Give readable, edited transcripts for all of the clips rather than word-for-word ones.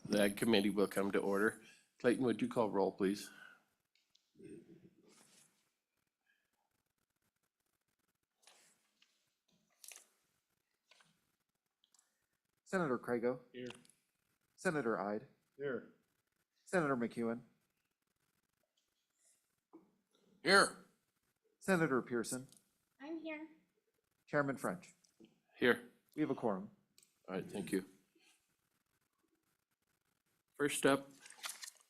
The Ag Committee will come to order. Clayton, would you call roll, please? Senator Crago. Here. Senator Ide. Here. Senator McEwen. Here. Senator Pearson. I'm here. Chairman French. Here. We have a quorum. All right, thank you. First up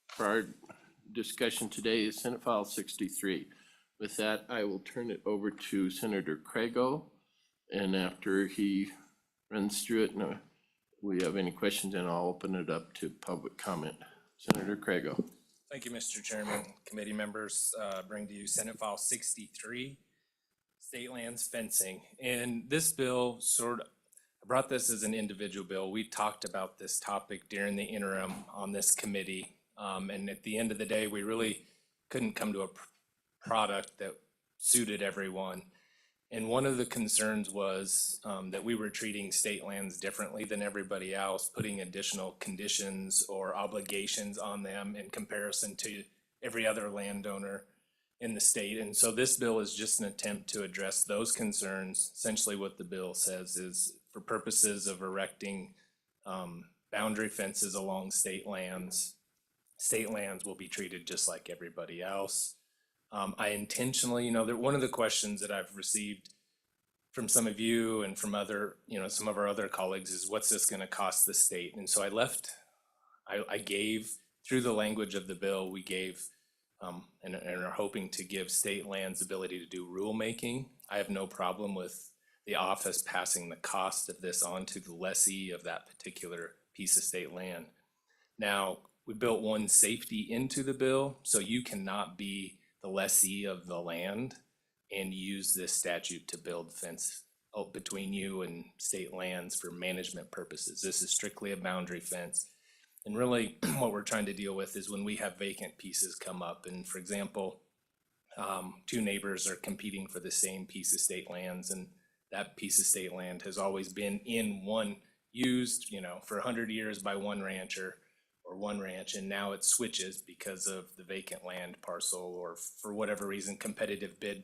for our discussion today is Senate File 63. With that, I will turn it over to Senator Crago. And after he runs through it, and we have any questions, and I'll open it up to public comment. Senator Crago. Thank you, Mr. Chairman. Committee members, bring to you Senate File 63, State Lands Fencing. And this bill I brought this as an individual bill. We talked about this topic during the interim on this committee. And at the end of the day, we really couldn't come to a product that suited everyone. And one of the concerns was that we were treating state lands differently than everybody else, putting additional conditions or obligations on them in comparison to every other landowner in the state. And so this bill is just an attempt to address those concerns. Essentially what the bill says is for purposes of erecting boundary fences along state lands will be treated just like everybody else. I intentionally, one of the questions that I've received from some of you and from some of our other colleagues is what's this going to cost the state? And so I gave, through the language of the bill, we gave and are hoping to give state lands ability to do rulemaking. I have no problem with the office passing the cost of this on to the lessee of that particular piece of state land. Now, we built one safety into the bill, so you cannot be the lessee of the land and use this statute to build fence between you and state lands for management purposes. This is strictly a boundary fence. And really what we're trying to deal with is when we have vacant pieces come up. And for example, two neighbors are competing for the same piece of state lands, and that piece of state land has always been used, for 100 years by one rancher or one ranch, and now it switches because of the vacant land parcel or for whatever reason, competitive bid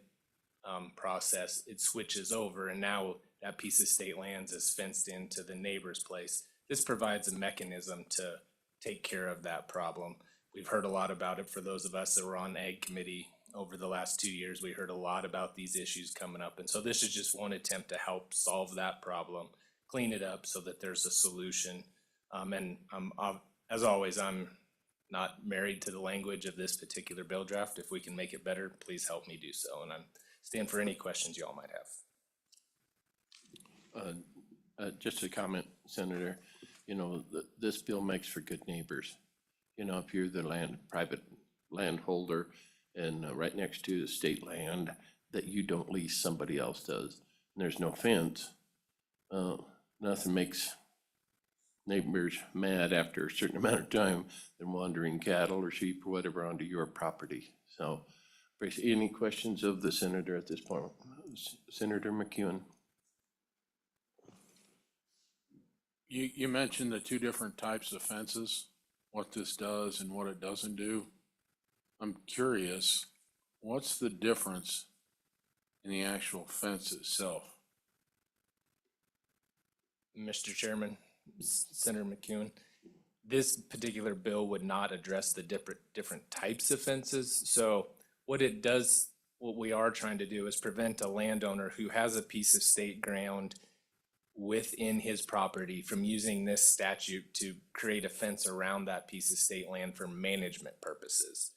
process, it switches over, and now that piece of state lands is fenced into the neighbor's place. This provides a mechanism to take care of that problem. We've heard a lot about it for those of us that were on Ag Committee over the last 2 years. We heard a lot about these issues coming up, and so this is just one attempt to help solve that problem, clean it up so that there's a solution. And as always, I'm not married to the language of this particular bill draft. If we can make it better, please help me do so. And I stand for any questions y'all might have. Just a comment, Senator, this bill makes for good neighbors. If you're the private landholder and right next to the state land that you don't lease, somebody else does, and there's no fence, nothing makes neighbors mad after a certain amount of time than wandering cattle or sheep or whatever onto your property. So, any questions of the senator at this point? Senator McEwen. You mentioned the two different types of fences, what this does and what it doesn't do. I'm curious, what's the difference in the actual fence itself? Mr. Chairman, Senator McEwen, this particular bill would not address the different types of fences. So what we are trying to do is prevent a landowner who has a piece of state ground within his property from using this statute to create a fence around that piece of state land for management purposes,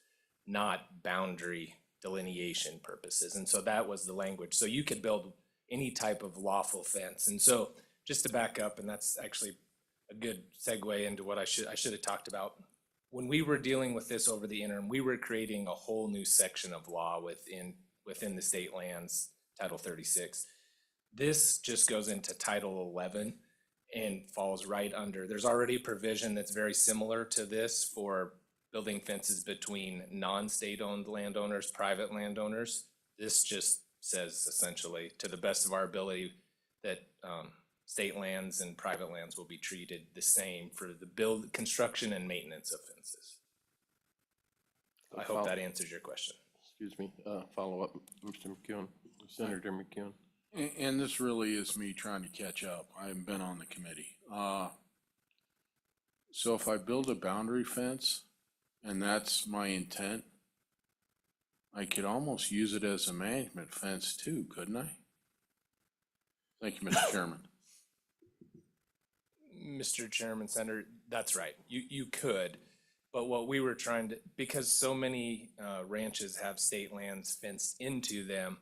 not boundary delineation purposes. And so that was the language. So you could build any type of lawful fence. And so just to back up, and that's actually a good segue into what I should have talked about. When we were dealing with this over the interim, we were creating a whole new section of law within the state lands, Title 36. This just goes into Title 11 and falls right under. There's already a provision that's very similar to this for building fences between non-state owned landowners, private landowners. This just says essentially, to the best of our ability, that state lands and private lands will be treated the same for the construction and maintenance of fences. I hope that answers your question. Excuse me, follow up, Mr. McEwen, Senator McEwen. And this really is me trying to catch up. I haven't been on the committee. So if I build a boundary fence and that's my intent, I could almost use it as a management fence too, couldn't I? Thank you, Mr. Chairman. Mr. Chairman, Senator, that's right. You could, but what we were trying to, because so many ranches have state lands fenced into them,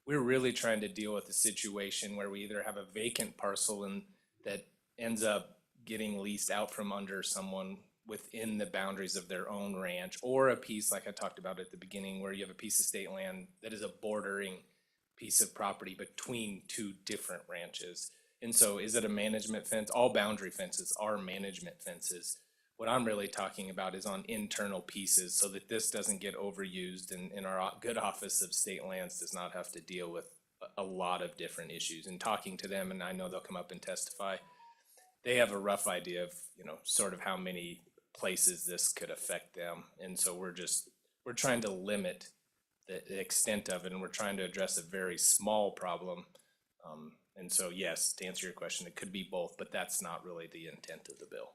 we're really trying to deal with a situation where we either have a vacant parcel and that ends up getting leased out from under someone within the boundaries of their own ranch, or a piece like I talked about at the beginning where you have a piece of state land that is a bordering piece of property between two different ranches. And so is it a management fence? All boundary fences are management fences. What I'm really talking about is on internal pieces so that this doesn't get overused and our good office of state lands does not have to deal with a lot of different issues. And talking to them, and I know they'll come up and testify, they have a rough idea of, sort of how many places this could affect them. And so we're trying to limit the extent of it, and we're trying to address a very small problem. And so, yes, to answer your question, it could be both, but that's not really the intent of the bill.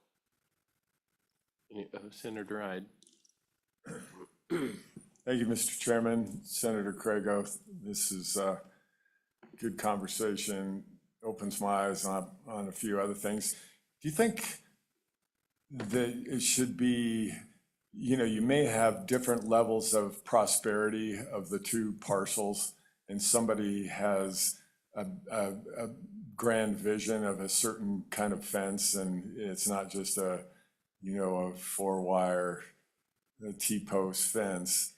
Senator Ide. Thank you, Mr. Chairman. Senator Craig this is a good conversation, opens my eyes on a few other things. Do you think that it should be, you may have different levels of prosperity of the two parcels, and somebody has a grand vision of a certain kind of fence, and it's not just a 4-wire T-post fence,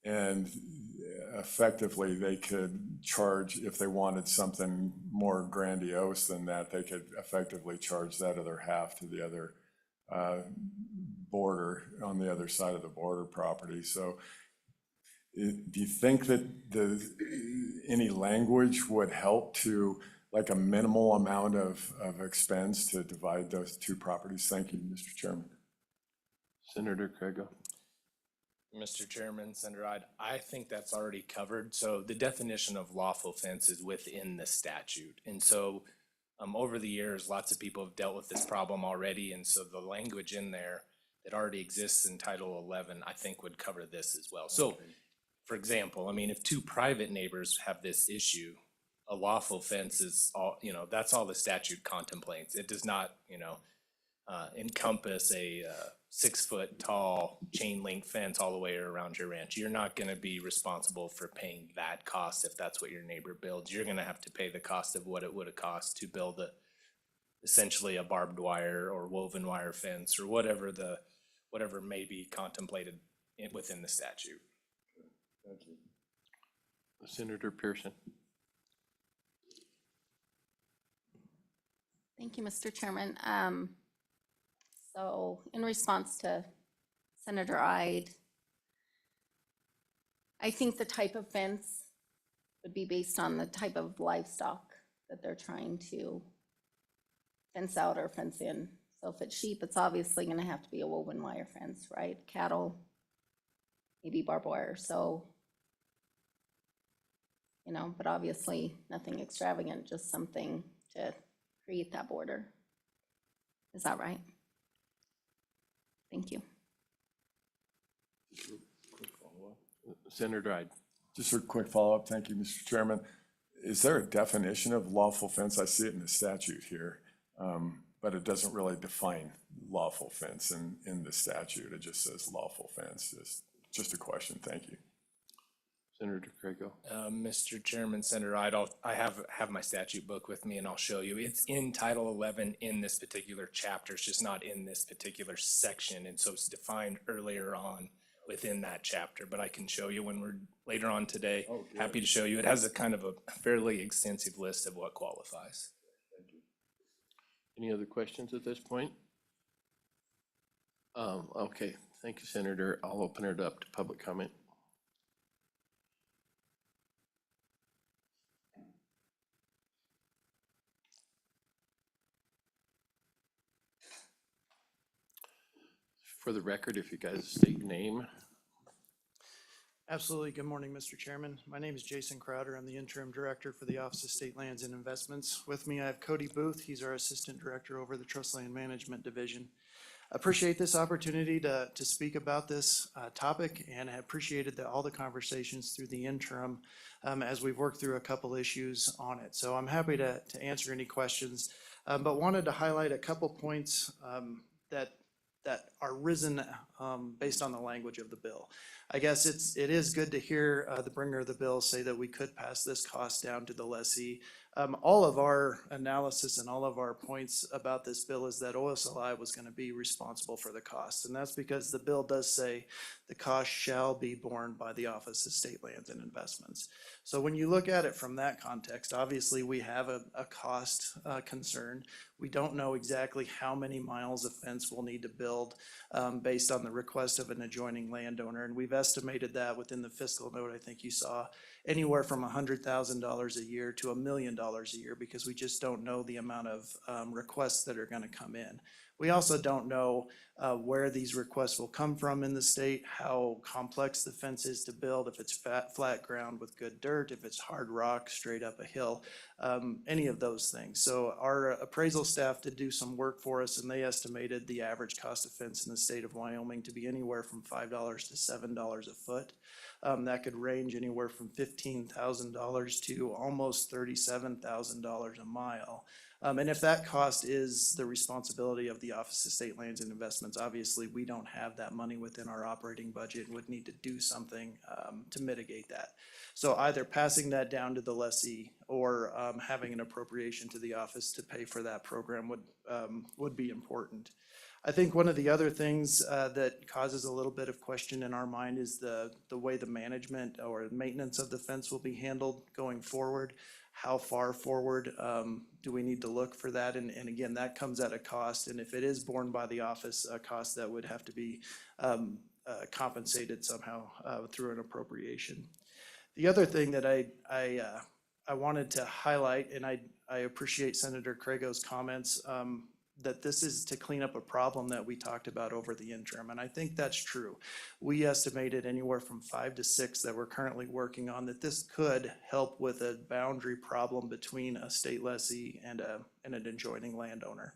and effectively they could charge, if they wanted something more grandiose than that, they could effectively charge that other half to the other border, on the other side of the border property. So do you think that any language would help to, like, a minimal amount of expense to divide those two properties? Thank you, Mr. Chairman. Senator Craig. Mr. Chairman, Senator Ide, I think that's already covered. So the definition of lawful fence is within the statute. And so over the years, lots of people have dealt with this problem already. And so the language in there that already exists in Title 11, I think would cover this as well. So, for example, if two private neighbors have this issue, a lawful fence is all, that's all the statute contemplates. It does not, encompass a 6-foot tall chain link fence all the way around your ranch. You're not going to be responsible for paying that cost if that's what your neighbor builds. You're going to have to pay the cost of what it would have cost to build essentially a barbed wire or woven wire fence or whatever may be contemplated within the statute. Thank you. Senator Pearson. Thank you, Mr. Chairman. So in response to Senator Ide, I think the type of fence would be based on the type of livestock that they're trying to fence out or fence in. So if it's sheep, it's obviously going to have to be a woven wire fence, right? Cattle, maybe barbed wire. So, but obviously nothing extravagant, just something to create that border. Is that right? Thank you. Senator Ide. Just a quick follow-up. Thank you, Mr. Chairman. Is there a definition of lawful fence? I see it in the statute here, but it doesn't really define lawful fence in the statute. It just says lawful fence. Just a question. Thank you. Senator Craig. Mr. Chairman, Senator Ide, I have my statute book with me and I'll show you. It's in Title 11 in this particular chapter. It's just not in this particular section. And so it's defined earlier on within that chapter, but I can show you when we're later on today. Oh, good. Happy to show you. It has a kind of a fairly extensive list of what qualifies. Thank you. Any other questions at this point? Okay, thank you, Senator. I'll open it up to public comment. for the record, if you guys state your name. Absolutely. Good morning, Mr. Chairman. My name is Jason Crowder. I'm the interim director for the Office of State Lands and Investments. With me, I have Cody Booth. He's our assistant director over the Trust Land Management Division. I appreciate this opportunity to speak about this topic, and I appreciated all the conversations through the interim as we've worked through a couple issues on it. So I'm happy to answer any questions, but wanted to highlight a couple points that are risen based on the language of the bill. I guess it is good to hear the bringer of the bill say that we could pass this cost down to the lessee. All of our analysis and all of our points about this bill is that OSLI was going to be responsible for the cost. And that's because the bill does say the cost shall be borne by the Office of State Lands and Investments. So when you look at it from that context, obviously we have a cost concern. We don't know exactly how many miles of fence we'll need to build based on the request of an adjoining landowner. And we've estimated that within the fiscal note, I think you saw, anywhere from $100,000 a year to $1 million a year, because we just don't know the amount of requests that are going to come in. We also don't know where these requests will come from in the state, how complex the fence is to build, if it's flat ground with good dirt, if it's hard rock straight up a hill, any of those things. So our appraisal staff did do some work for us, and they estimated the average cost of fence in the state of Wyoming to be anywhere from $5 to $7 a foot. That could range anywhere from $15,000 to almost $37,000 a mile. And if that cost is the responsibility of the Office of State Lands and Investments, obviously we don't have that money within our operating budget and would need to do something to mitigate that. So either passing that down to the lessee or having an appropriation to the office to pay for that program would be important. I think one of the other things that causes a little bit of question in our mind is the way the management or maintenance of the fence will be handled going forward. How far forward do we need to look for that? And again, that comes at a cost. And if it is borne by the office, a cost that would have to be compensated somehow through an appropriation. The other thing that I wanted to highlight, and I appreciate Senator Crago's comments, that this is to clean up a problem that we talked about over the interim. And I think that's true. We estimated anywhere from 5 to 6 that we're currently working on, that this could help with a boundary problem between a state lessee and an adjoining landowner.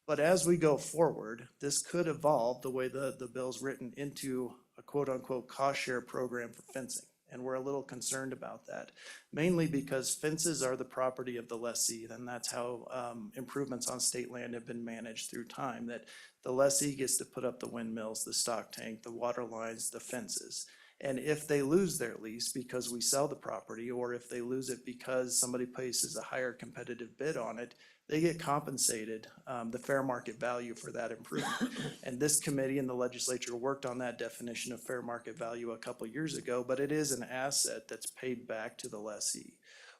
But as we go forward, this could evolve the way the bill's written into a quote unquote cost share program for fencing. And we're a little concerned about that, mainly because fences are the property of the lessee, and that's how improvements on state land have been managed through time, that the lessee gets to put up the windmills, the stock tank, the water lines, the fences. And if they lose their lease because we sell the property, or if they lose it because somebody places a higher competitive bid on it, they get compensated the fair market value for that improvement. And this committee and the legislature worked on that definition of fair market value a couple years ago, but it is an asset that's paid back to the lessee.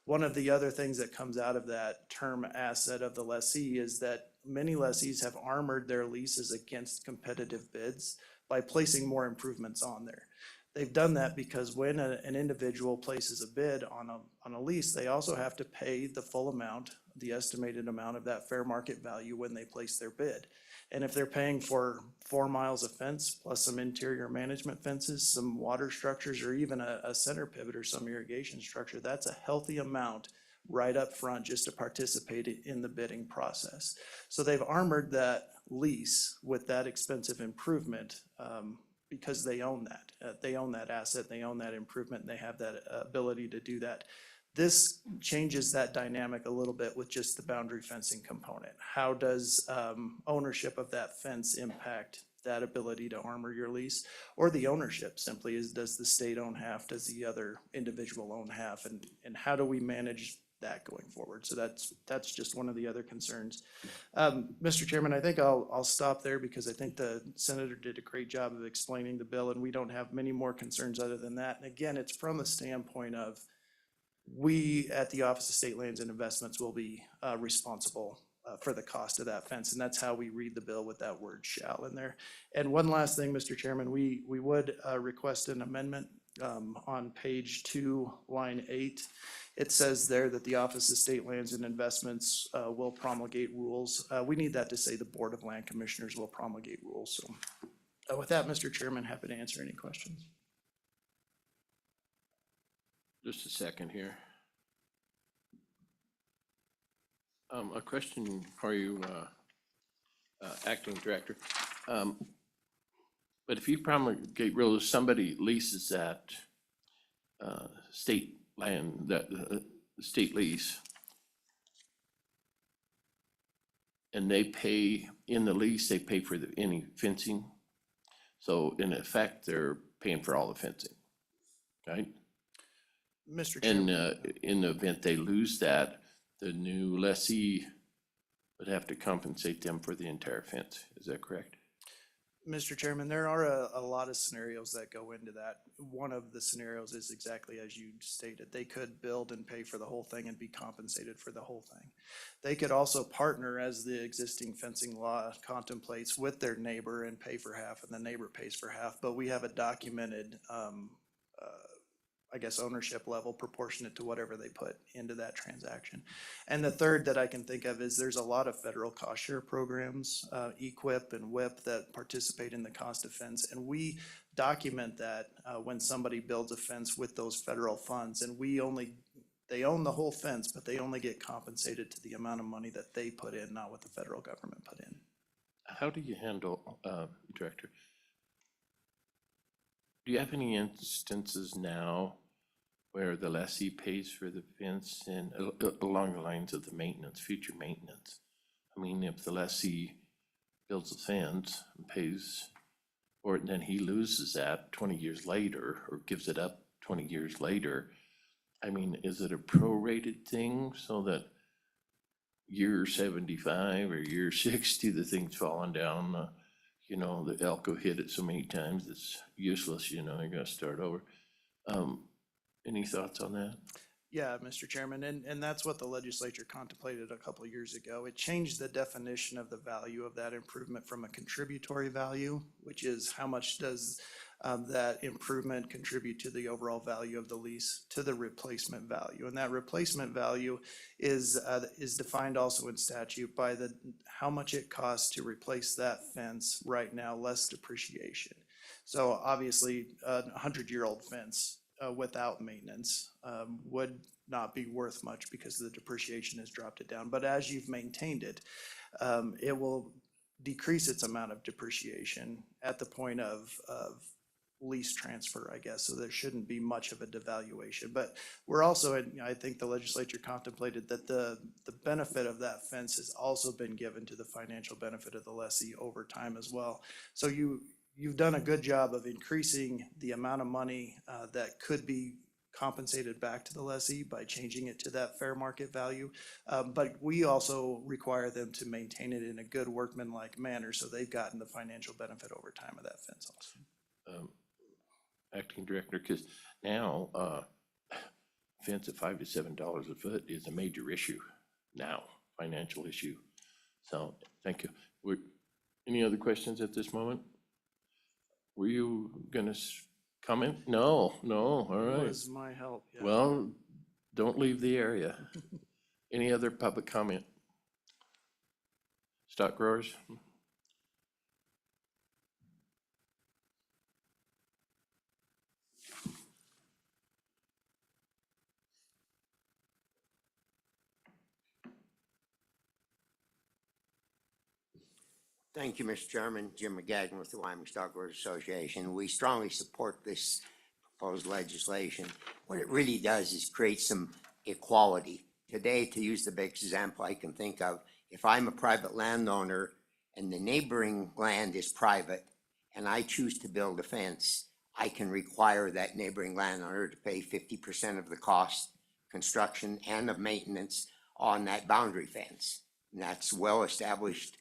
One of the other things that comes out of that term asset of the lessee is that many lessees have armored their leases against competitive bids by placing more improvements on there. They've done that because when an individual places a bid on a lease, they also have to pay the full amount, the estimated amount of that fair market value when they place their bid. And if they're paying for 4 miles of fence plus some interior management fences, some water structures, or even a center pivot or some irrigation structure, that's a healthy amount right up front just to participate in the bidding process. So they've armored that lease with that expensive improvement because they own that. They own that asset, they own that improvement, and they have that ability to do that. This changes that dynamic a little bit with just the boundary fencing component. How does ownership of that fence impact that ability to armor your lease? Or the ownership simply is, does the state own half, does the other individual own half? And how do we manage that going forward? So that's just one of the other concerns. Mr. Chairman, I think I'll stop there because I think the senator did a great job of explaining the bill, and we don't have many more concerns other than that. And again, it's from the standpoint of we at the Office of State Lands and Investments will be responsible for the cost of that fence, and that's how we read the bill with that word shall in there. And one last thing, Mr. Chairman, we would request an amendment on page 2, line 8. It says there that the Office of State Lands and Investments will promulgate rules. We need that to say the Board of Land Commissioners will promulgate rules. So With that, Mr. Chairman, happy to answer any questions. Just a second here. A question for you, Acting Director. But if you promulgate rules, somebody leases that state land, that state lease, and they pay, in the lease, they pay for any fencing. So in effect, they're paying for all the fencing, right? Mr. And Chairman, in the event they lose that, the new lessee would have to compensate them for the entire fence. Is that correct? Mr. Chairman, there are a lot of scenarios that go into that. One of the scenarios is exactly as you stated. They could build and pay for the whole thing and be compensated for the whole thing. They could also partner, as the existing fencing law contemplates, with their neighbor and pay for half, and the neighbor pays for half. But we have a documented, I guess, ownership level proportionate to whatever they put into that transaction. And the third that I can think of is there's a lot of federal cost share programs, EQIP and WIP, that participate in the cost of fence. And we document that when somebody builds a fence with those federal funds. And they own the whole fence, but they only get compensated to the amount of money that they put in, not what the federal government put in. How do you handle, Director? Do you have any instances now where the lessee pays for the fence and along the lines of the maintenance, future maintenance? I mean, if the lessee builds a fence and pays for it, and then he loses that 20 years later, or gives it up 20 years later, I mean, is it a prorated thing so that year 75 or year 60, the thing's falling down, you know, the Elko hit it so many times, it's useless, you know, you gotta start over. Any thoughts on that? Yeah, Mr. Chairman, and that's what the legislature contemplated a couple of years ago. It changed the definition of the value of that improvement from a contributory value, which is how much does that improvement contribute to the overall value of the lease, to the replacement value. And that replacement value is defined also in statute by how much it costs to replace that fence right now, less depreciation. So obviously, a 100-year-old fence without maintenance would not be worth much because the depreciation has dropped it down. But as you've maintained it, it will decrease its amount of depreciation at the point of lease transfer, I guess. So there shouldn't be much of a devaluation. But we're also, I think the legislature contemplated that the benefit of that fence has also been given to the financial benefit of the lessee over time as well. So you've done a good job of increasing the amount of money that could be compensated back to the lessee by changing it to that fair market value. But we also require them to maintain it in a good workmanlike manner, so they've gotten the financial benefit over time of that fence also. Acting Director, because now fence at $5 to $7 a foot is a major issue now, financial issue. So thank you. Any other questions at this moment? Were you gonna comment? No, all It right. was my help, yeah. Well, don't leave the area. Any other public comment? Stock growers? Thank you, Mr. Chairman. Jim McGagnon with the Wyoming Stockgrowers Association. We strongly support this proposed legislation. What it really does is create some equality. Today, to use the big example I can think of, if I'm a private landowner and the neighboring land is private and I choose to build a fence, I can require that neighboring landowner to pay 50% of the cost, construction and of maintenance on that boundary fence. And that's well established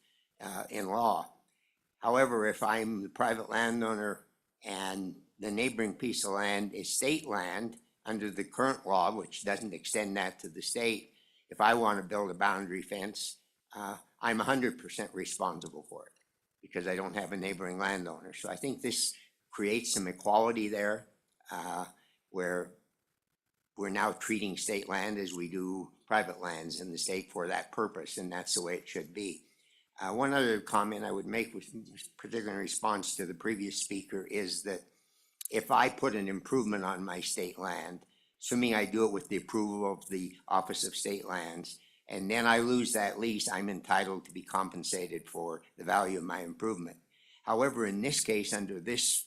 in law. However, if I'm the private landowner and the neighboring piece of land is state land under the current law, which doesn't extend that to the state, if I want to build a boundary fence, I'm 100% responsible for it because I don't have a neighboring landowner. So I think this creates some equality there where we're now treating state land as we do private lands in the state for that purpose, and that's the way it should be. One other comment I would make with particular response to the previous speaker is that if I put an improvement on my state land, assuming I do it with the approval of the Office of State Lands, and then I lose that lease, I'm entitled to be compensated for the value of my improvement. However, in this case, under this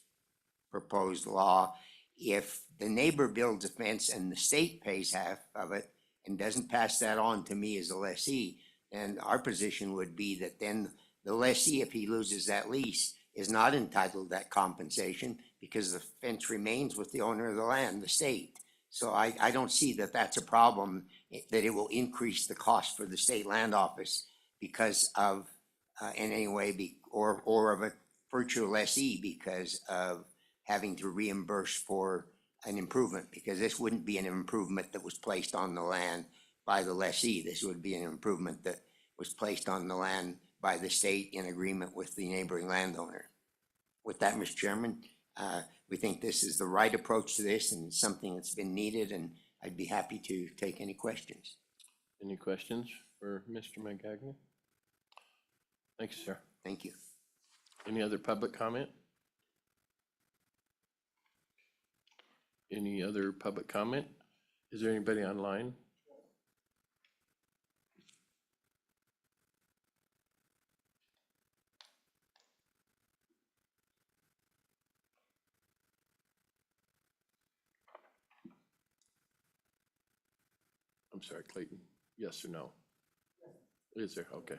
proposed law, if the neighbor builds a fence and the state pays half of it and doesn't pass that on to me as a lessee, then our position would be that then the lessee, if he loses that lease, is not entitled to that compensation because the fence remains with the owner of the land, the state. So I don't see that that's a problem, that it will increase the cost for the state land office because of, in any way, or of a virtual lessee because of having to reimburse for an improvement, because this wouldn't be an improvement that was placed on the land by the lessee. This would be an improvement that was placed on the land by the state in agreement with the neighboring landowner. With that, Mr. Chairman, we think this is the right approach to this and something that's been needed, and I'd be happy to take any questions. Any questions for Mr. McGagnon? Thanks, sir. Thank you. Any other public comment? Any other public comment? Is there anybody online? I'm sorry, Clayton. Yes or no? Is there? Okay.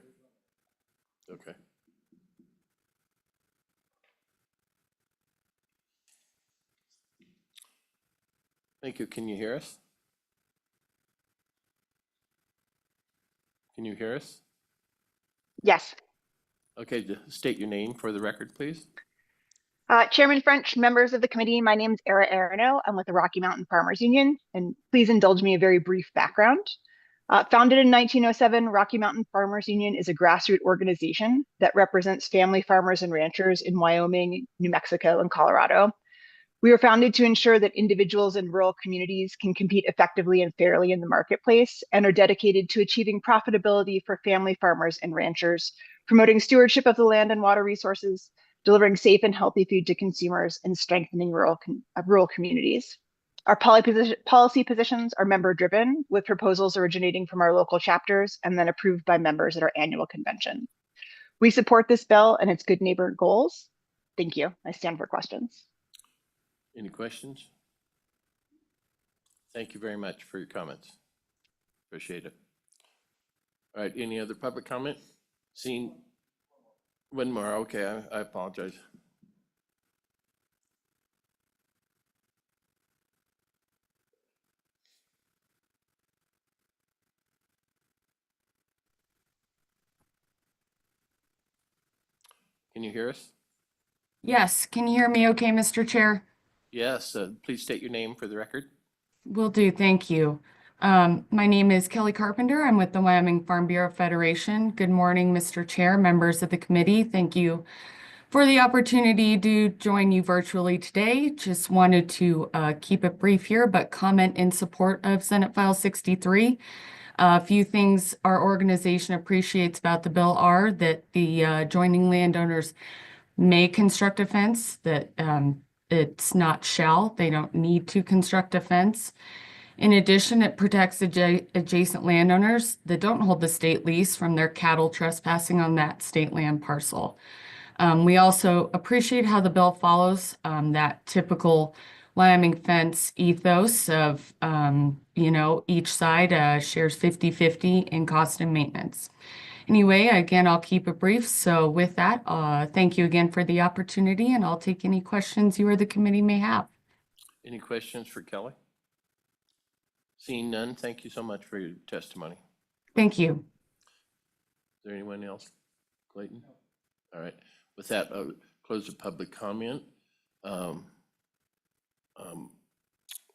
Okay. Thank you. Can you hear us? Can you hear us? Yes. Okay, state your name for the record, please. Chairman French, members of the committee, my name is Era Arano. I'm with the Rocky Mountain Farmers Union, and please indulge me a very brief background. Founded in 1907, Rocky Mountain Farmers Union is a grassroots organization that represents family farmers and ranchers in Wyoming, New Mexico, and Colorado. We were founded to ensure that individuals in rural communities can compete effectively and fairly in the marketplace, and are dedicated to achieving profitability for family farmers and ranchers, promoting stewardship of the land and water resources, delivering safe and healthy food to consumers, and strengthening rural communities. Our policy positions are member-driven, with proposals originating from our local chapters and then approved by members at our annual convention. We support this bill and its good neighbor goals. Thank you. I stand for questions. Any questions? Thank you very much for your comments. Appreciate it. All right, any other public comment? Seeing one more, okay, I apologize. Can you hear us? Yes, can you hear me okay, Mr. Chair? Yes, please state your name for the record. Will do, thank you. My name is Kelly Carpenter. I'm with the Wyoming Farm Bureau Federation. Good morning, Mr. Chair, members of the committee. Thank you for the opportunity to join you virtually today. Just wanted to keep it brief here, but comment in support of Senate File 63. A few things our organization appreciates about the bill are that the adjoining landowners may construct a fence, that it's not shall. They don't need to construct a fence. In addition, it protects adjacent landowners that don't hold the state lease from their cattle trespassing on that state land parcel. We also appreciate how the bill follows that typical Wyoming fence ethos of, each side shares 50-50 in cost and maintenance. Anyway, again, I'll keep it brief. So with that, thank you again for the opportunity, and I'll take any questions you or the committee may have. Any questions for Kelly? Seeing none, thank you so much for your testimony. Thank you. Is there anyone else? Clayton? All right. With that, I'll close the public comment.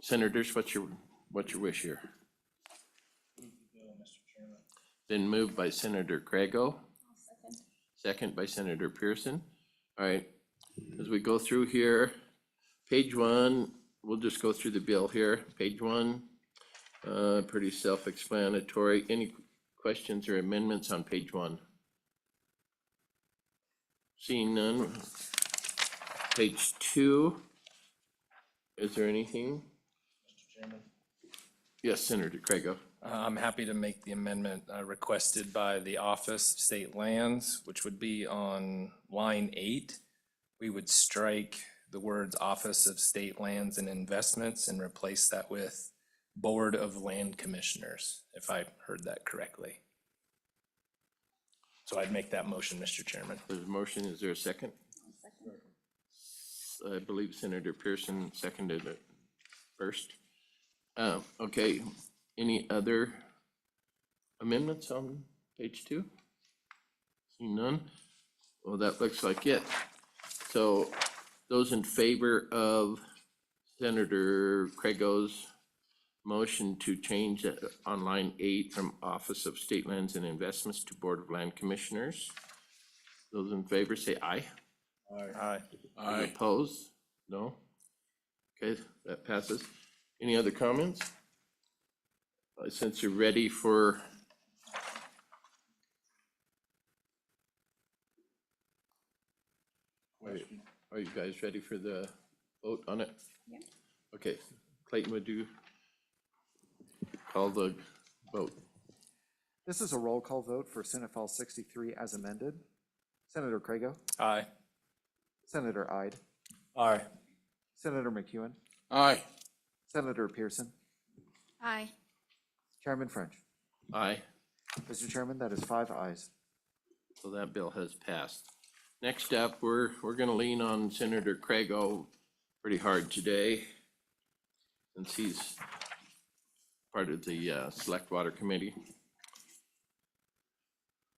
Senators, what's your wish here? Then moved by Senator Craigo. Second by Senator Pearson. All right, as we go through here, page 1, we'll just go through the bill here. Page 1, pretty self-explanatory. Any questions or amendments on page 1? Seeing none. Page 2. Is there anything? Mr. Chairman. Yes, Senator Craigo. I'm happy to make the amendment requested by the Office of State Lands, which would be on line 8. We would strike the words Office of State Lands and Investments and replace that with Board of Land Commissioners, if I heard that correctly. So I'd make that motion, Mr. Chairman. There's a motion. Is there a second? I believe Senator Pearson seconded it first. Okay, any other amendments on page 2? See none? Well, that looks like it. So those in favor of Senator Craigo's motion to change on line 8 from Office of State Lands and Investments to Board of Land Commissioners, those in favor say aye. Aye. Any opposed? No? Okay, that passes. Any other comments? Since you're ready for wait, are you guys ready for the vote on it? Yeah. Okay, Clayton, would you call the vote? This is a roll call vote for Senate File 63 as amended. Senator Craigo, Aye. Senator Ide, Aye. Senator McEwen, Aye. Senator Pearson, Aye. Chairman French. Aye. Mr. Chairman, that is 5 ayes. So that bill has passed. Next up, we're gonna lean on Senator Craigo pretty hard today, since he's part of the Select Water Committee.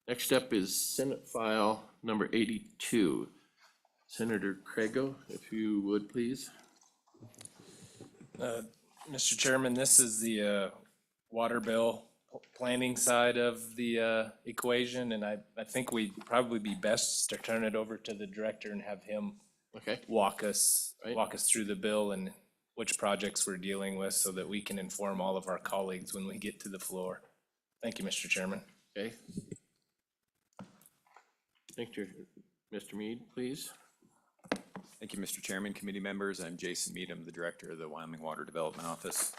Next up is Senate File number 82. Senator Craigo, if you would, please. Mr. Chairman, this is the water bill planning side of the equation, and I think we'd probably be best to turn it over to the director and have him Okay, walk us Right. through the bill and which projects we're dealing with so that we can inform all of our colleagues when we get to the floor. Thank you, Mr. Chairman. okay. Thank you. Mr. Mead, please. Thank you, Mr. Chairman, committee members. I'm Jason Meadham, the Director of the Wyoming Water Development Office.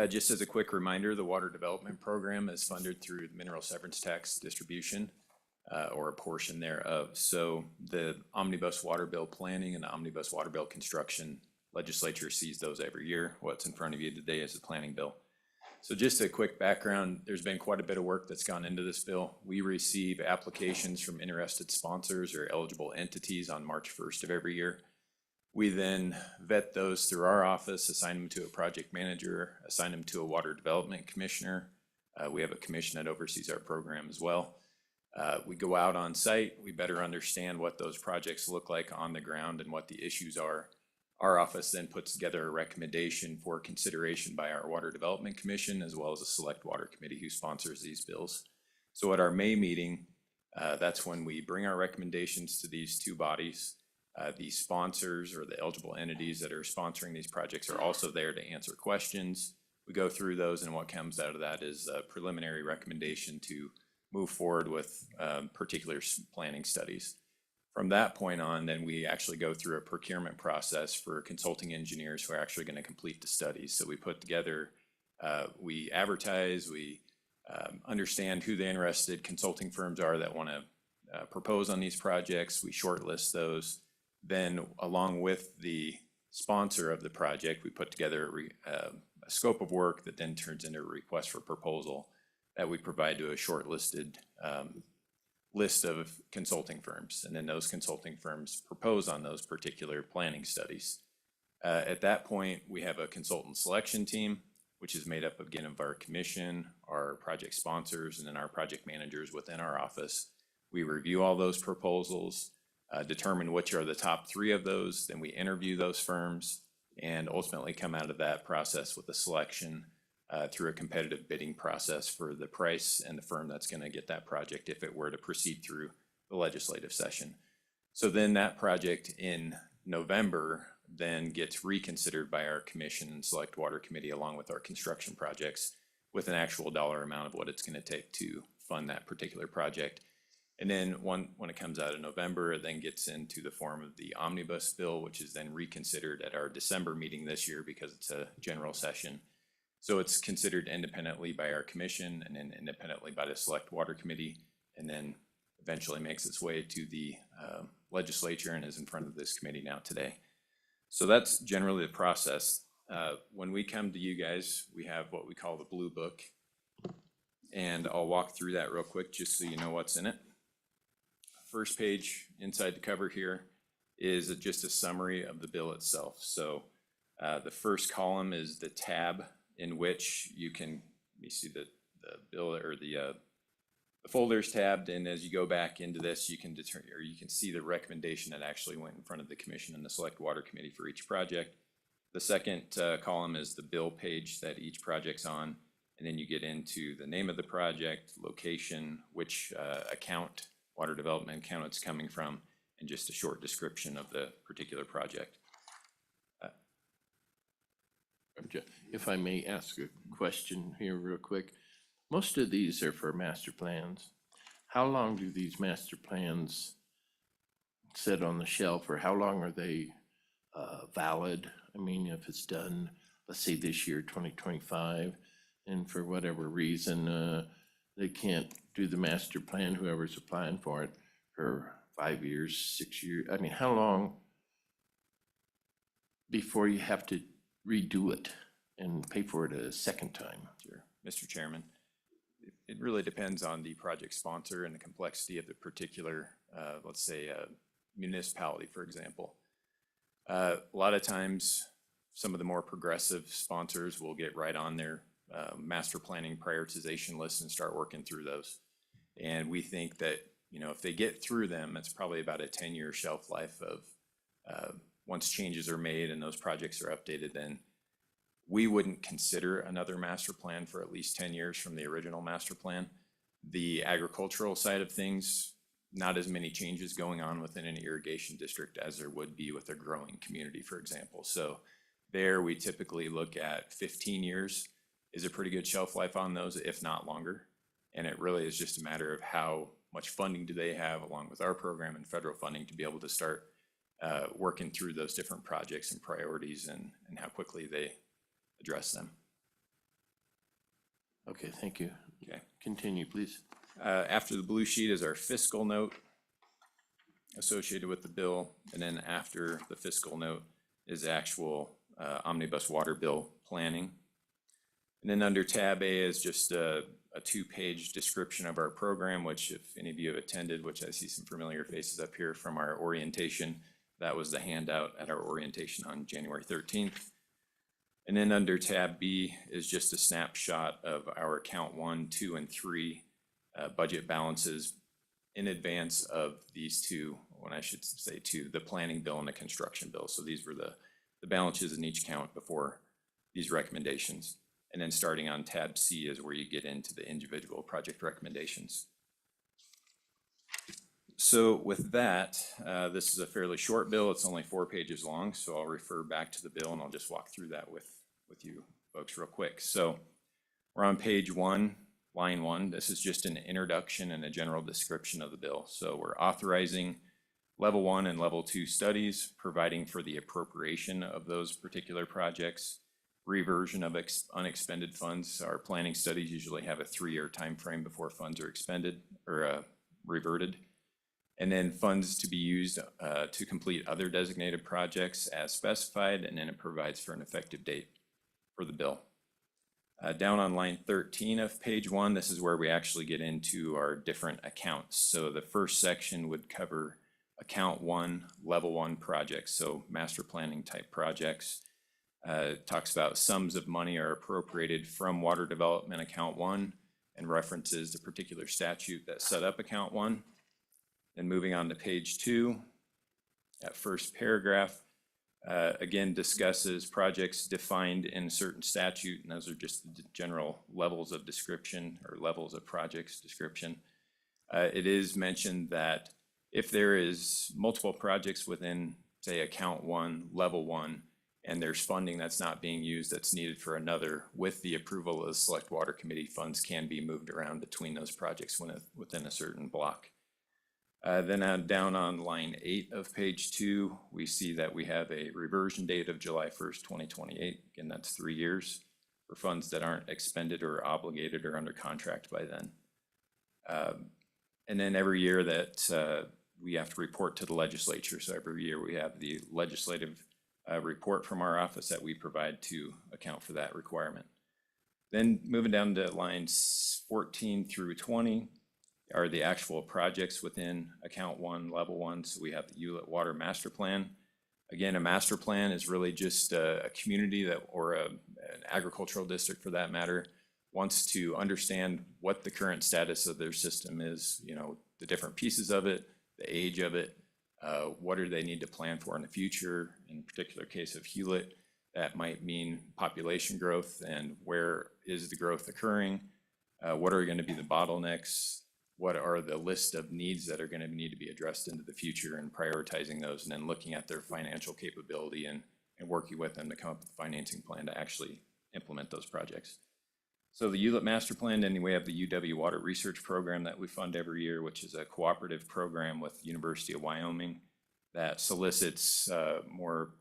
Just as a quick reminder, the Water Development Program is funded through the Mineral Severance Tax distribution, or a portion thereof. So the Omnibus Water Bill Planning and the Omnibus Water Bill Construction legislature sees those every year. What's in front of you today is the planning bill. So just a quick background, there's been quite a bit of work that's gone into this bill. We receive applications from interested sponsors or eligible entities on March 1st of every year. We then vet those through our office, assign them to a project manager, assign them to a water development commissioner. We have a commission that oversees our program as well. We go out on site, we better understand what those projects look like on the ground and what the issues are. Our office then puts together a recommendation for consideration by our Water Development Commission as well as a Select Water Committee who sponsors these bills. So at our May meeting, that's when we bring our recommendations to these two bodies. The sponsors or the eligible entities that are sponsoring these projects are also there to answer questions. We go through those, and what comes out of that is a preliminary recommendation to move forward with particular planning studies. From that point on, then we actually go through a procurement process for consulting engineers who are actually going to complete the studies. So we put together, we advertise, we understand who the interested consulting firms are that want to propose on these projects. We shortlist those. Then along with the sponsor of the project, we put together a scope of work that then turns into a request for proposal that we provide to a shortlisted list of consulting firms. And then those consulting firms propose on those particular planning studies. At that point, we have a consultant selection team, which is made up again of our commission, our project sponsors, and then our project managers within our office. We review all those proposals, determine which are the top 3 of those, then we interview those firms, and ultimately come out of that process with a selection through a competitive bidding process for the price and the firm that's going to get that project if it were to proceed through the legislative session. So then that project in November then gets reconsidered by our commission and Select Water Committee along with our construction projects with an actual dollar amount of what it's going to take to fund that particular project. And then when it comes out in November, it then gets into the form of the omnibus bill, which is then reconsidered at our December meeting this year because it's a general session. So it's considered independently by our commission and then independently by the Select Water Committee, and then eventually makes its way to the legislature and is in front of this committee now today. So that's generally the process. When we come to you guys, we have what we call the Blue Book. And I'll walk through that real quick just so you know what's in it. First page inside the cover here is just a summary of the bill itself. So the first column is the tab in which you can, you see the bill or the folders tabbed, and as you go back into this, you can determine, or you can see the recommendation that actually went in front of the commission and the Select Water Committee for each project. The second column is the bill page that each project's on, and then you get into the name of the project, location, which account, water development account it's coming from, and just a short description of the particular project. If I may ask a question here real quick. Most of these are for master plans. How long do these master plans sit on the shelf, or how long are they valid? I mean, if it's done, let's say this year, 2025, and for whatever reason, they can't do the master plan, whoever's applying for it, for 5 years, 6 years. I mean, how long before you have to redo it and pay for it a second time? Sure. Mr. Chairman, it really depends on the project sponsor and the complexity of the particular, let's say, municipality, for example. A lot of times, some of the more progressive sponsors will get right on their master planning prioritization list and start working through those. And we think that, you know, if they get through them, it's probably about a 10-year shelf life of once changes are made and those projects are updated, then we wouldn't consider another master plan for at least 10 years from the original master plan. The agricultural side of things, not as many changes going on within an irrigation district as there would be with a growing community, for example. So there we typically look at 15 years is a pretty good shelf life on those, if not longer. And it really is just a matter of how much funding do they have along with our program and federal funding to be able to start working through those different projects and priorities and how quickly they address them. Okay, thank you. Okay. Continue, please. After the blue sheet is our fiscal note associated with the bill, and then after the fiscal note is actual omnibus water bill planning. And then under tab A is just a 2-page description of our program, which if any of you have attended, which I see some familiar faces up here from our orientation, that was the handout at our orientation on January 13th. And then under tab B is just a snapshot of our account 1, 2, and 3 budget balances in advance of these two, when I should say two, the planning bill and the construction bill. So these were the balances in each account before these recommendations. And then starting on tab C is where you get into the individual project recommendations. So with that, this is a fairly short bill. It's only 4 pages long, so I'll refer back to the bill and I'll just walk through that with you folks real quick. So we're on page 1, line 1. This is just an introduction and a general description of the bill. So we're authorizing level 1 and level 2 studies, providing for the appropriation of those particular projects, reversion of unexpended funds. Our planning studies usually have a 3-year time frame before funds are expended or reverted. And then funds to be used to complete other designated projects as specified, and then it provides for an effective date for the bill. Down on line 13 of page 1, this is where we actually get into our different accounts. So the first section would cover account 1, level 1 projects, so master planning type projects. It talks about sums of money are appropriated from water development account 1 and references the particular statute that set up account 1. Then moving on to page 2, that first paragraph, again discusses projects defined in a certain statute, and those are just the general levels of description or levels of projects description. It is mentioned that if there is multiple projects within, say, account 1, level 1, and there's funding that's not being used that's needed for another, with the approval of the Select Water Committee, funds can be moved around between those projects within a certain block. Down on line 8 of page 2, we see that we have a reversion date of July 1st, 2028. Again, that's 3 years for funds that aren't expended or obligated or under contract by then. And then every year that we have to report to the legislature. So every year we have the legislative report from our office that we provide to account for that requirement. Then moving down to lines 14 through 20 are the actual projects within account 1, level 1. So we have the Hewlett Water Master Plan. Again, a master plan is really just a community that, or an agricultural district for that matter, wants to understand what the current status of their system is, you know, the different pieces of it, the age of it, what do they need to plan for in the future. In particular case of Hewlett, that might mean population growth and where is the growth occurring, what are going to be the bottlenecks, what are the list of needs that are going to need to be addressed into the future, and prioritizing those, and then looking at their financial capability and working with them to come up with a financing plan to actually implement those projects. So the Hewlett Master Plan, then we have the UW Water Research Program that we fund every year, which is a cooperative program with the University of Wyoming that solicits more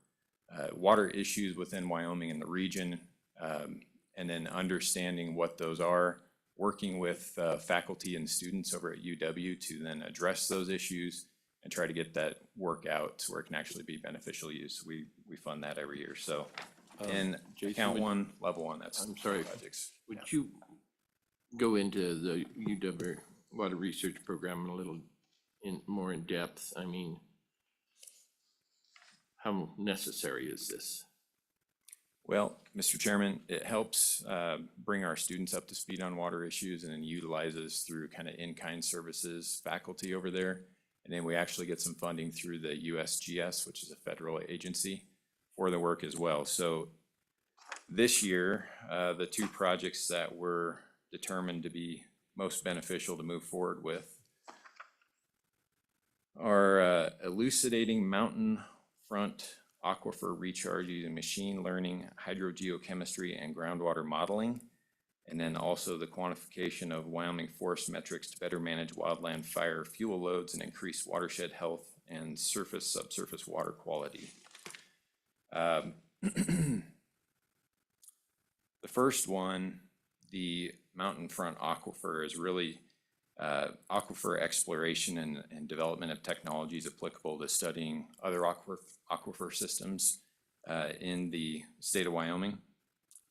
water issues within Wyoming and the region, and then understanding what those are, working with faculty and students over at UW to then address those issues and try to get that work out to where it can actually be beneficial use. We fund that every year. So in Jason, account 1, level 1, that's I'm sorry, projects. would you go into the UW Water Research Program a little more in depth? I mean, how necessary is this? Well, Mr. Chairman, it helps bring our students up to speed on water issues and then utilizes through kind of in-kind services faculty over there. And then we actually get some funding through the USGS, which is a federal agency, for the work as well. So this year, the 2 projects that were determined to be most beneficial to move forward with are elucidating mountain front aquifer recharge using machine learning, hydrogeochemistry, and groundwater modeling. And then also the quantification of Wyoming forest metrics to better manage wildland fire fuel loads and increase watershed health and surface, subsurface water quality. The first one, the mountain front aquifer, is really aquifer exploration and development of technologies applicable to studying other aquifer systems in the state of Wyoming,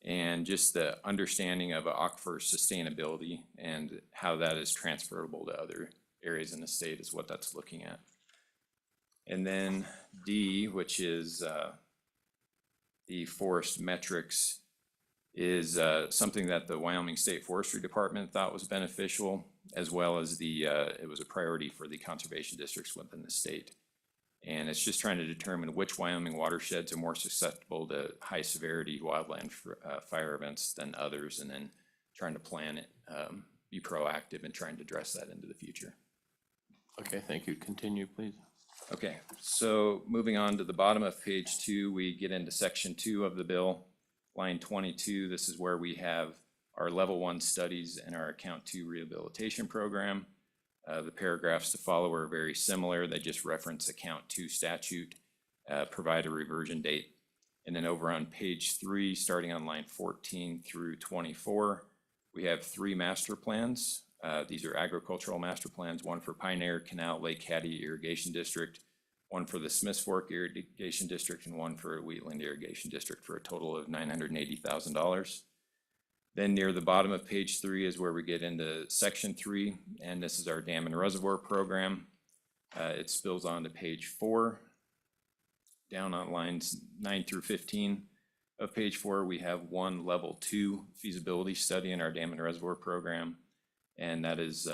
and just the understanding of aquifer sustainability and how that is transferable to other areas in the state is what that's looking at. And then D, which is the forest metrics, is something that the Wyoming State Forestry Department thought was beneficial, as well as it was a priority for the conservation districts within the state. And it's just trying to determine which Wyoming watersheds are more susceptible to high severity wildland fire events than others, and then trying to plan it, be proactive and trying to address that into the future. Okay, thank you. Continue, please. Okay, so moving on to the bottom of page 2, we get into section 2 of the bill. Line 22, this is where we have our level 1 studies and our account 2 rehabilitation program. The paragraphs to follow are very similar. They just reference account 2 statute, provide a reversion date. And then over on page 3, starting on line 14 through 24, we have 3 master plans. These are agricultural master plans, one for Pioneer Canal Lake Hattie Irrigation District, one for the Smiths Fork Irrigation District, and one for Wheatland Irrigation District, for a total of $980,000. Then near the bottom of page 3 is where we get into section 3, and this is our dam and reservoir program. It spills on to page 4. Down on lines 9 through 15 of page 4, we have one level 2 feasibility study in our dam and reservoir program, and that is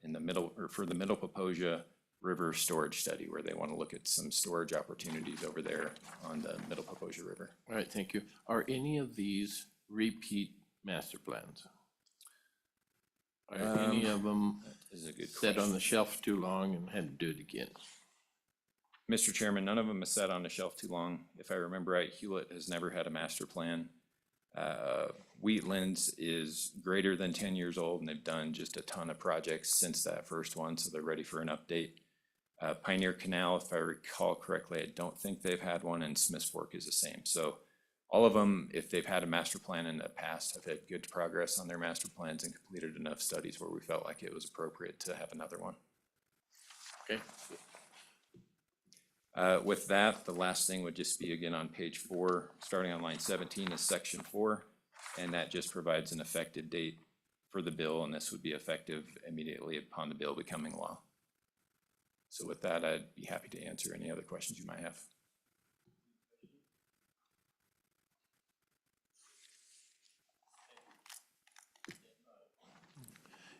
in the middle, or for the Middle Poposia River storage study, where they want to look at some storage opportunities over there on the Middle Poposia River. All right, thank you. Are any of these repeat master plans? Are any of them Is a good set on question. the shelf too long and had to do it again? Mr. Chairman, none of them have sat on the shelf too long. If I remember right, Hewlett has never had a master plan. Wheatlands is greater than 10 years old, and they've done just a ton of projects since that first one, so they're ready for an update. Pioneer Canal, if I recall correctly, I don't think they've had one, and Smiths Fork is the same. So all of them, if they've had a master plan in the past, have had good progress on their master plans and completed enough studies where we felt like it was appropriate to have another one. Okay, With that, the last thing would just be again on page 4, starting on line 17 is section 4, and that just provides an effective date for the bill, and this would be effective immediately upon the bill becoming law. So with that, I'd be happy to answer any other questions you might have.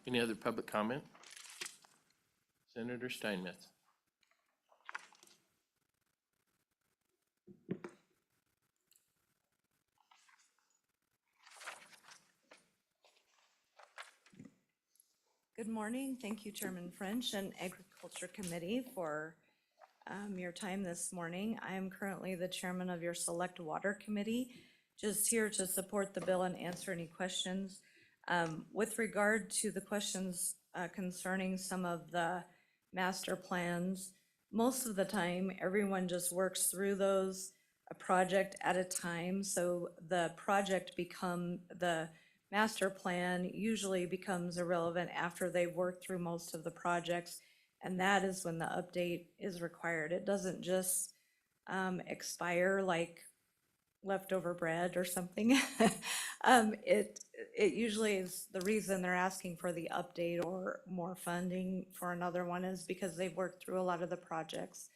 any other public comment? Senator Steinmetz. Good morning. Thank you, Chairman French and Agriculture Committee for your time this morning. I am currently the chairman of your Select Water Committee, just here to support the bill and answer any questions. With regard to the questions concerning some of the master plans, most of the time, everyone just works through those a project at a time. So the master plan usually becomes irrelevant after they've worked through most of the projects, and that is when the update is required. It doesn't just expire like leftover bread or something. It usually is the reason they're asking for the update or more funding for another one is because they've worked through a lot of the projects.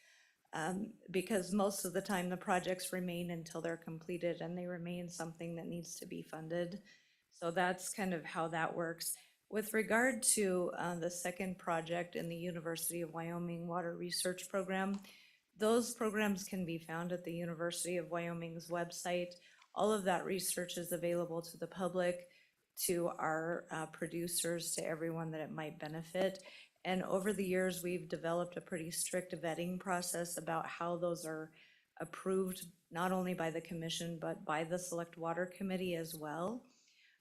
Because most of the time the projects remain until they're completed and they remain something that needs to be funded. So that's kind of how that works. With regard to the second project in the University of Wyoming Water Research Program, those programs can be found at the University of Wyoming's website. All of that research is available to the public, to our producers, to everyone that it might benefit. And over the years, we've developed a pretty strict vetting process about how those are approved, not only by the commission, but by the Select Water Committee as well.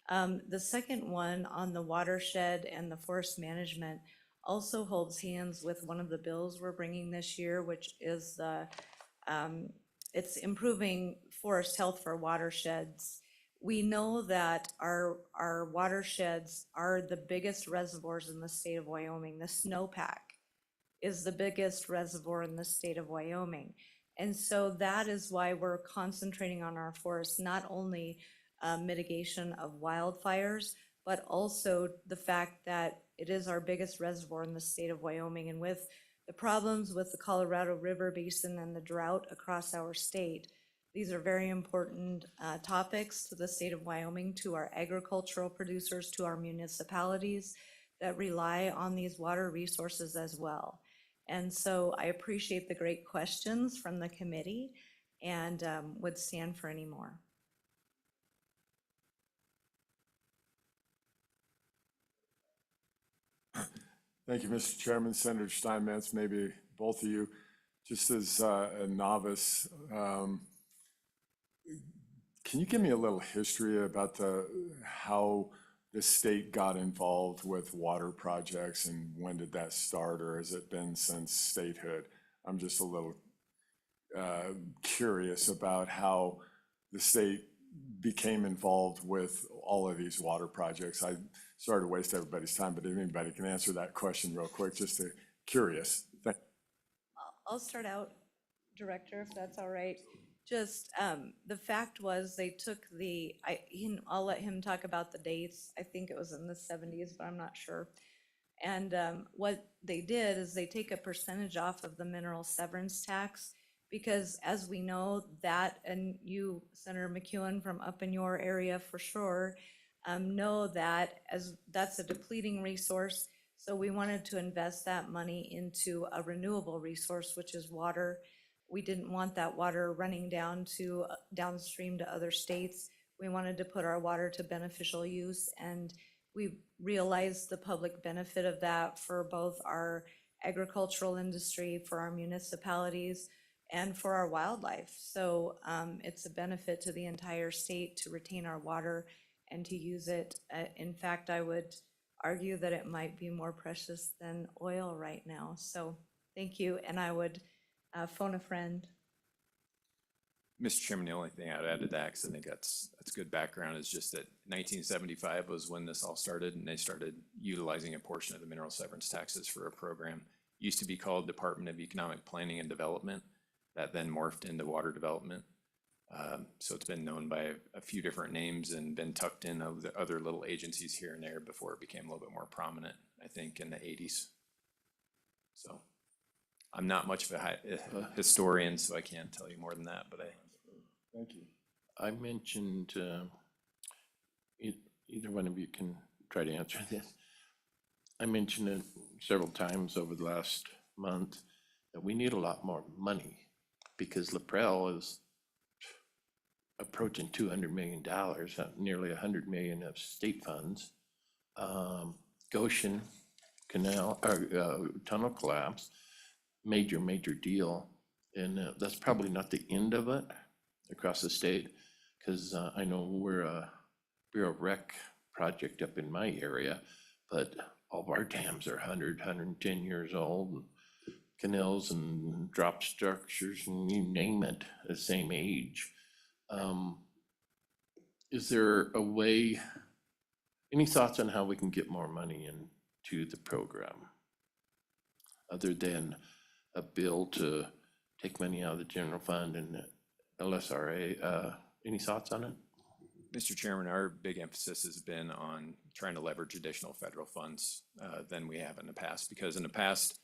The second one on the watershed and the forest management also holds hands with one of the bills we're bringing this year, which is it's improving forest health for watersheds. We know that our watersheds are the biggest reservoirs in the state of Wyoming. The snowpack is the biggest reservoir in the state of Wyoming. And so that is why we're concentrating on our forests, not only mitigation of wildfires, but also the fact that it is our biggest reservoir in the state of Wyoming. And with the problems with the Colorado River Basin and the drought across our state, these are very important topics to the state of Wyoming, to our agricultural producers, to our municipalities that rely on these water resources as well. And so I appreciate the great questions from the committee and would stand for any more. Thank you, Mr. Chairman. Senator Steinmetz, maybe both of you, just as a novice, can you give me a little history about how the state got involved with water projects and when did that start, or has it been since statehood? I'm just a little curious about how the state became involved with all of these water projects. I sorry to waste everybody's time, but if anybody can answer that question real quick, just curious. I'll start out, Director, if that's all right. Just the fact was they took I'll let him talk about the dates. I think it was in the 70s, but I'm not sure. And what they did is they take a percentage off of the mineral severance tax, because as we know that, and you, Senator McEwen, from up in your area for sure, know that as that's a depleting resource. So we wanted to invest that money into a renewable resource, which is water. We didn't want that water running downstream to other states. We wanted to put our water to beneficial use, and we realized the public benefit of that for both our agricultural industry, for our municipalities, and for our wildlife. So it's a benefit to the entire state to retain our water and to use it. In fact, I would argue that it might be more precious than oil right now. So Thank you, and I would phone a friend. Mr. Chairman, the only thing I'd add to that, 'cause I think that's good background, is just that 1975 was when this all started, and they started utilizing a portion of the mineral severance taxes for a program. Used to be called Department of Economic Planning and Development, that then morphed into Water Development. So it's been known by a few different names and been tucked in of the other little agencies here and there before it became a little bit more prominent, I think, in the 80s. So I'm not much of a historian, so I can't tell you more than that, but Thank you. I mentioned, either one of you can try to answer this. I mentioned it several times over the last month that we need a lot more money because LaPrelle is approaching $200 million, nearly $100 million of state funds. Goshen Canal, or tunnel collapse, major deal. And that's probably not the end of it across the state, because I know we're a Bureau of Rec project up in my area, but all of our dams are 100, 110 years old, and canals and drop structures and you name it, the same age. Is there a way, any thoughts on how we can get more money into the program? Other than a bill to take money out of the general fund and LSRA, any thoughts on it? Mr. Chairman, our big emphasis has been on trying to leverage additional federal funds than we have in the past, because in the past,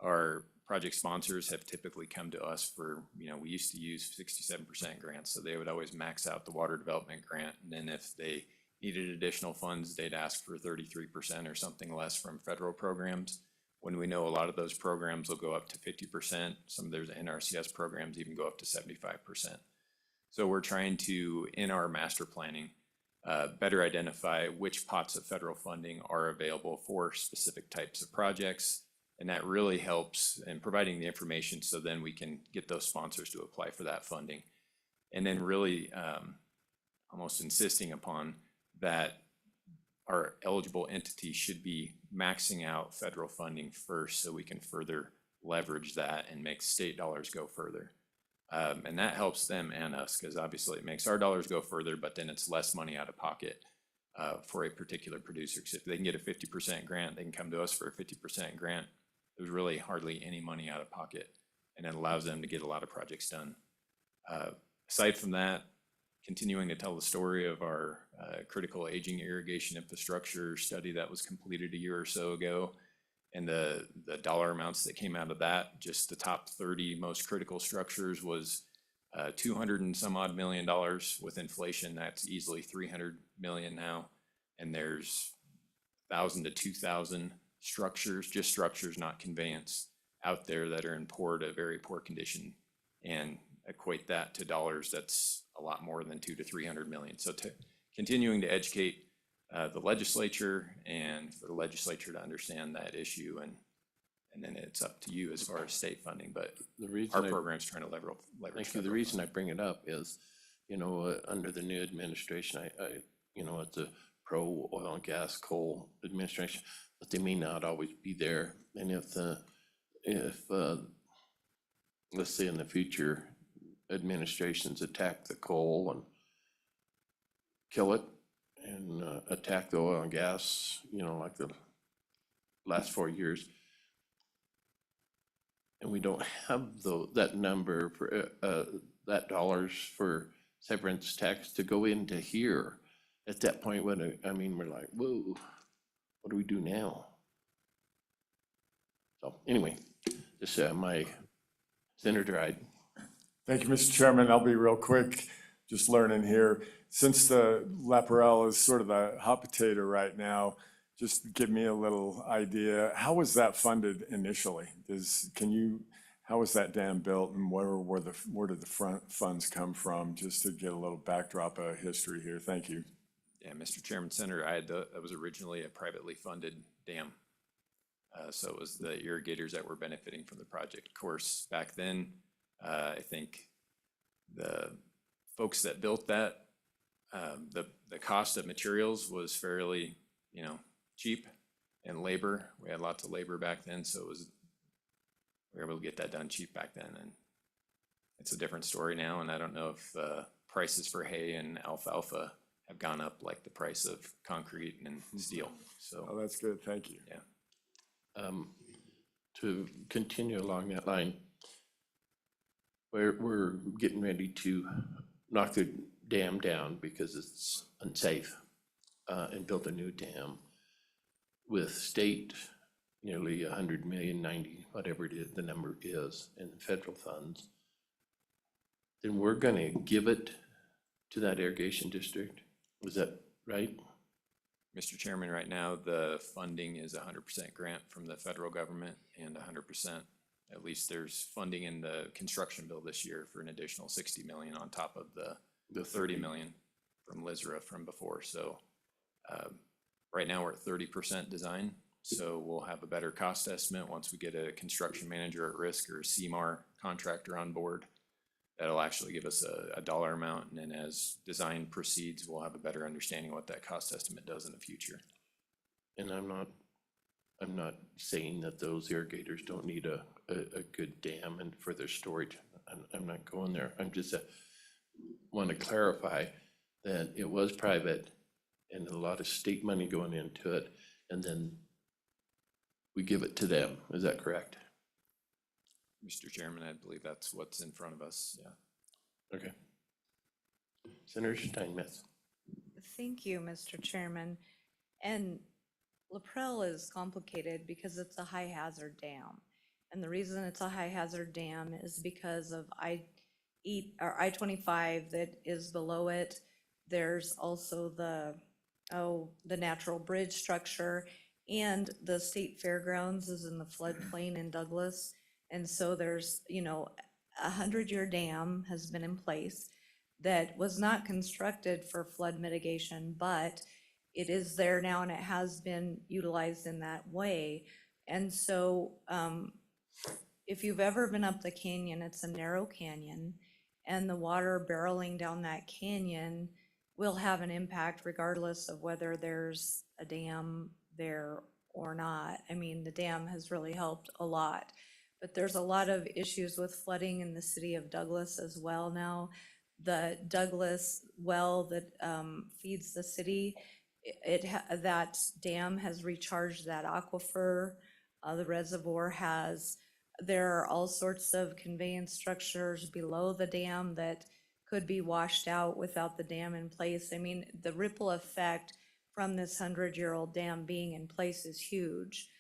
our project sponsors have typically come to us for, we used to use 67% grants, so they would always max out the water development grant, and then if they needed additional funds, they'd ask for 33% or something less from federal programs, when we know a lot of those programs will go up to 50%. Some of those NRCS programs even go up to 75%. So we're trying to, in our master planning, better identify which pots of federal funding are available for specific types of projects. And that really helps in providing the information so then we can get those sponsors to apply for that funding. And then really almost insisting upon that our eligible entity should be maxing out federal funding first so we can further leverage that and make state dollars go further. And that helps them and us, because obviously it makes our dollars go further, but then it's less money out of pocket for a particular producer. Because if they can get a 50% grant, they can come to us for a 50% grant. There's really hardly any money out of pocket, and it allows them to get a lot of projects done. Aside from that, continuing to tell the story of our critical aging irrigation infrastructure study that was completed a year or so ago, and the dollar amounts that came out of that, just the top 30 most critical structures was $200 and some odd million. With inflation, that's easily $300 million now. And there's 1,000 to 2,000 structures, just structures, not conveyance, out there that are in very poor condition, and equate that to dollars, that's a lot more than 200 to 300 million. So continuing to educate the legislature, and for the legislature to understand that issue, and then it's up to you as far as state funding, but our program's trying to leverage. Thank you. The reason I bring it up is, under the new administration, I it's a pro oil and gas, coal administration, but they may not always be there. And if let's say in the future, administrations attack the coal and kill it, and attack the oil and gas, like the last 4 years, and we don't have that number for that dollars for severance tax to go into here. At that point, we're like, whoa, what do we do now? So anyway, this my Senator. Thank you, Mr. Chairman. I'll be real quick, just learning here. Since the LaPrelle is sort of a hot potato right now, just give me a little idea. How was that funded initially? How was that dam built, and where did the funds come from? Just to get a little backdrop of history here. Thank you. Yeah, Mr. Chairman, Senator, that was originally a privately funded dam. So it was the irrigators that were benefiting from the project. Of course, back then, I think the folks that built that, the cost of materials was fairly, cheap, and labor. We had lots of labor back then, so it was we were able to get that done cheap back then, and it's a different story now, and I don't know if prices for hay and alfalfa have gone up like the price of concrete and steel, Oh, so, that's good, thank you. yeah. To continue along that line, we're getting ready to knock the dam down because it's unsafe, and build a new dam with state nearly 100 million, 90, whatever it is, the number is, in federal funds. Then we're gonna give it to that irrigation district. Was that right? Mr. Chairman, right now, the funding is 100% grant from the federal government and 100%, at least there's funding in the construction bill this year for an additional 60 million on top of the 30 million from LISRA from before. So right now we're at 30% design. So we'll have a better cost estimate once we get a construction manager at risk or a CMAR contractor on board. That'll actually give us a dollar amount, and then as design proceeds, we'll have a better understanding of what that cost estimate does in the future. And I'm not saying that those irrigators don't need a good dam and for their storage. I'm not going there. I'm just want to clarify that it was private and a lot of state money going into it, and then we give it to them. Is that correct? Mr. Chairman, I believe that's what's in front of us, yeah. Okay. Senator Steinmetz. Thank you, Mr. Chairman. And LaPrelle is complicated because it's a high hazard dam. And the reason it's a high hazard dam is because of I-25 that is below it. There's also the natural bridge structure, and the state fairgrounds is in the floodplain in Douglas. And so there's, a 100-year dam has been in place that was not constructed for flood mitigation, but it is there now and it has been utilized in that way. And so if you've ever been up the canyon, it's a narrow canyon, and the water barreling down that canyon will have an impact regardless of whether there's a dam there or not. I mean, the dam has really helped a lot. But there's a lot of issues with flooding in the city of Douglas as well now. The Douglas well that feeds the city, that dam has recharged that aquifer. The reservoir there are all sorts of conveyance structures below the dam that could be washed out without the dam in place. I mean, the ripple effect from this 100-year-old dam being in place is huge.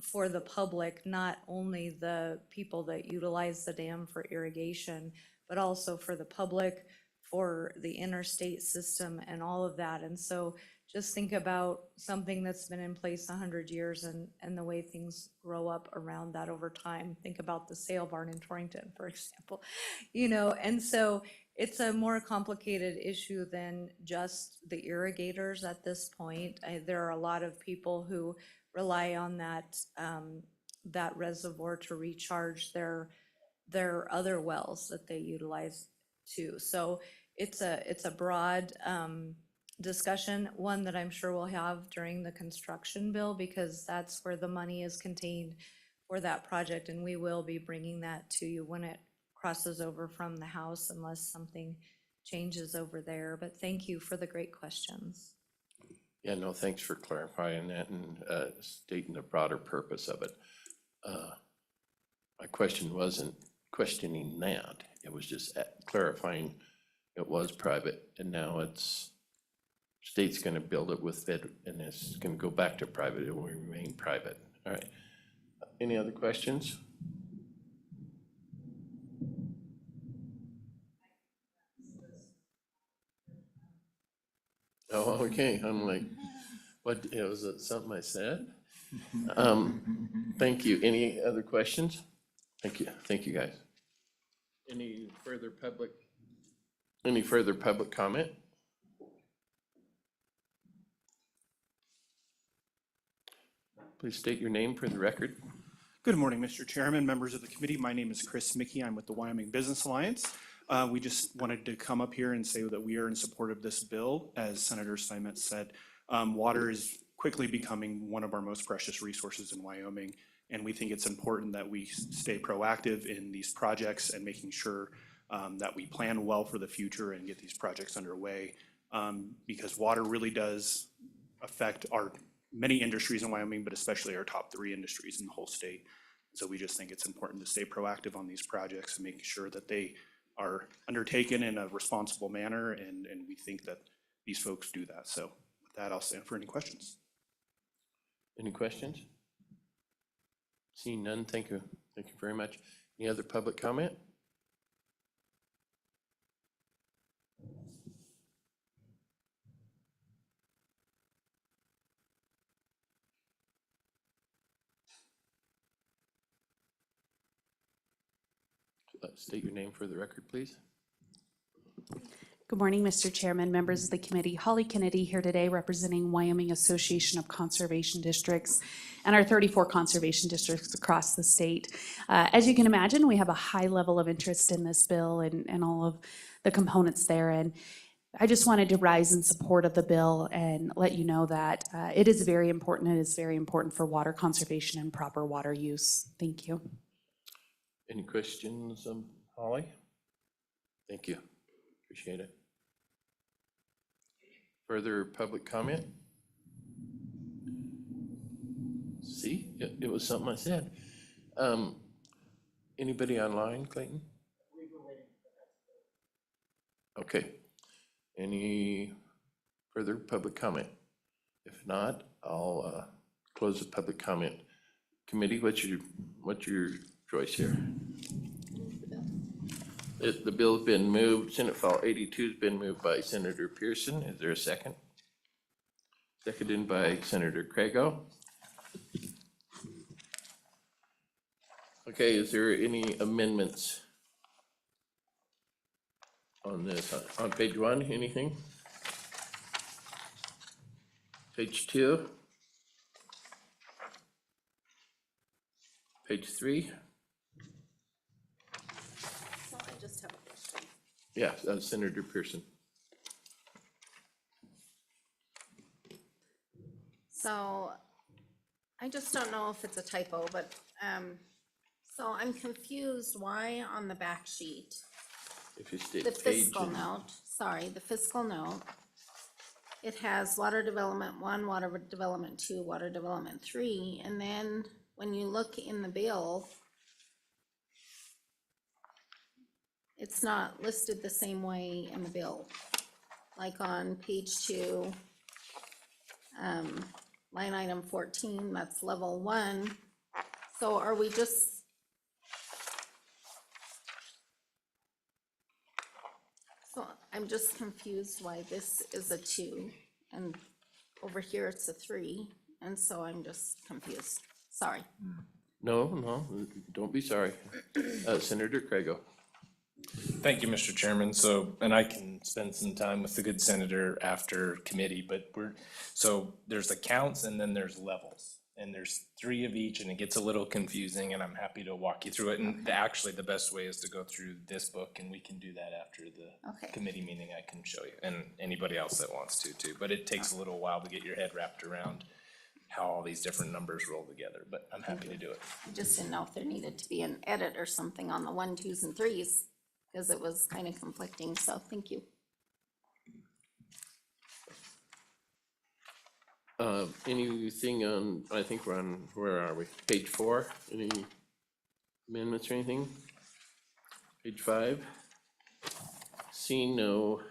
For the public, not only the people that utilize the dam for irrigation, but also for the public, for the interstate system and all of that. And so just think about something that's been in place 100 years and the way things grow up around that over time. Think about the sale barn in Torrington, for example, and so it's a more complicated issue than just the irrigators at this point. There are a lot of people who rely on that reservoir to recharge their other wells that they utilize too. So it's a broad discussion, one that I'm sure we'll have during the construction bill, because that's where the money is contained for that project, and we will be bringing that to you when it crosses over from the House, unless something changes over there. But thank you for the great questions. Yeah, no, thanks for clarifying that and stating the broader purpose of it. My question wasn't questioning that. It was just clarifying it was private, and now state's gonna build it with Fed, and it's gonna go back to private. It will remain private. All right. Any other questions? Oh, okay. I'm like, what, was it something I said? Thank you. Any other questions? Thank you, guys. Any further public comment? Please state your name for the record. Good morning, Mr. Chairman, members of the committee. My name is Chris Mickey. I'm with the Wyoming Business Alliance. We just wanted to come up here and say that we are in support of this bill. As Senator Steinmetz said, water is quickly becoming one of our most precious resources in Wyoming, And we think it's important that we stay proactive in these projects and making sure that we plan well for the future and get these projects underway. Because water really does affect our many industries in Wyoming, but especially our top 3 industries in the whole state. So we just think it's important to stay proactive on these projects and making sure that they are undertaken in a responsible manner, and we think that these folks do that. So with that, I'll stand for any questions. Any questions? Seeing none, thank you. Thank you very much. Any other public comment? State your name for the record, please. Good morning, Mr. Chairman, members of the committee. Holly Kennedy here today representing Wyoming Association of Conservation Districts and our 34 conservation districts across the state. As you can imagine, we have a high level of interest in this bill and all of the components therein. I just wanted to rise in support of the bill and let you know that it is very important. It is very important for water conservation and proper water use. Thank you. Any questions, Holly? Thank you. Appreciate it. Further public comment? See, it was something I said. Anybody online, Clayton? Okay. Any further public comment? If not, I'll close the public comment. Committee, what's your choice here? The bill's been moved. Senate File 82 has been moved by Senator Pearson. Is there a second? Seconded by Senator Crago. Okay, is there any amendments on this? On page 1, anything? Page 2? Page 3? So I just have a question. Yeah, Senator Pearson. So I just don't know if it's a typo, but, so I'm confused why on the back sheet, If you state the page. fiscal note, sorry, the fiscal note, it has water development 1, water development 2, water development 3, and then when you look in the bill, it's not listed the same way in the bill. Like on page 2, line item 14, that's level 1. So are we just? So I'm just confused why this is a 2 and over here it's a 3, and so I'm just confused. Sorry. No, don't be sorry. Senator Crago. Thank you, Mr. Chairman. So, and I can spend some time with the good senator after committee, but so there's accounts and then there's levels. And there's 3 of each and it gets a little confusing, and I'm happy to walk you through it. And actually the best way is to go through this book, and we can do that after the committee meeting. I can show you, and anybody else that wants to too. But it takes a little while to get your head wrapped around how all these different numbers roll together, but I'm happy to do it. I just didn't know if there needed to be an edit or something on the 1, 2s, and 3s, because it was kind of conflicting, so thank you. Anything on, I think we're on, where are we? Page 4, any amendments or anything? Page 5? Seeing no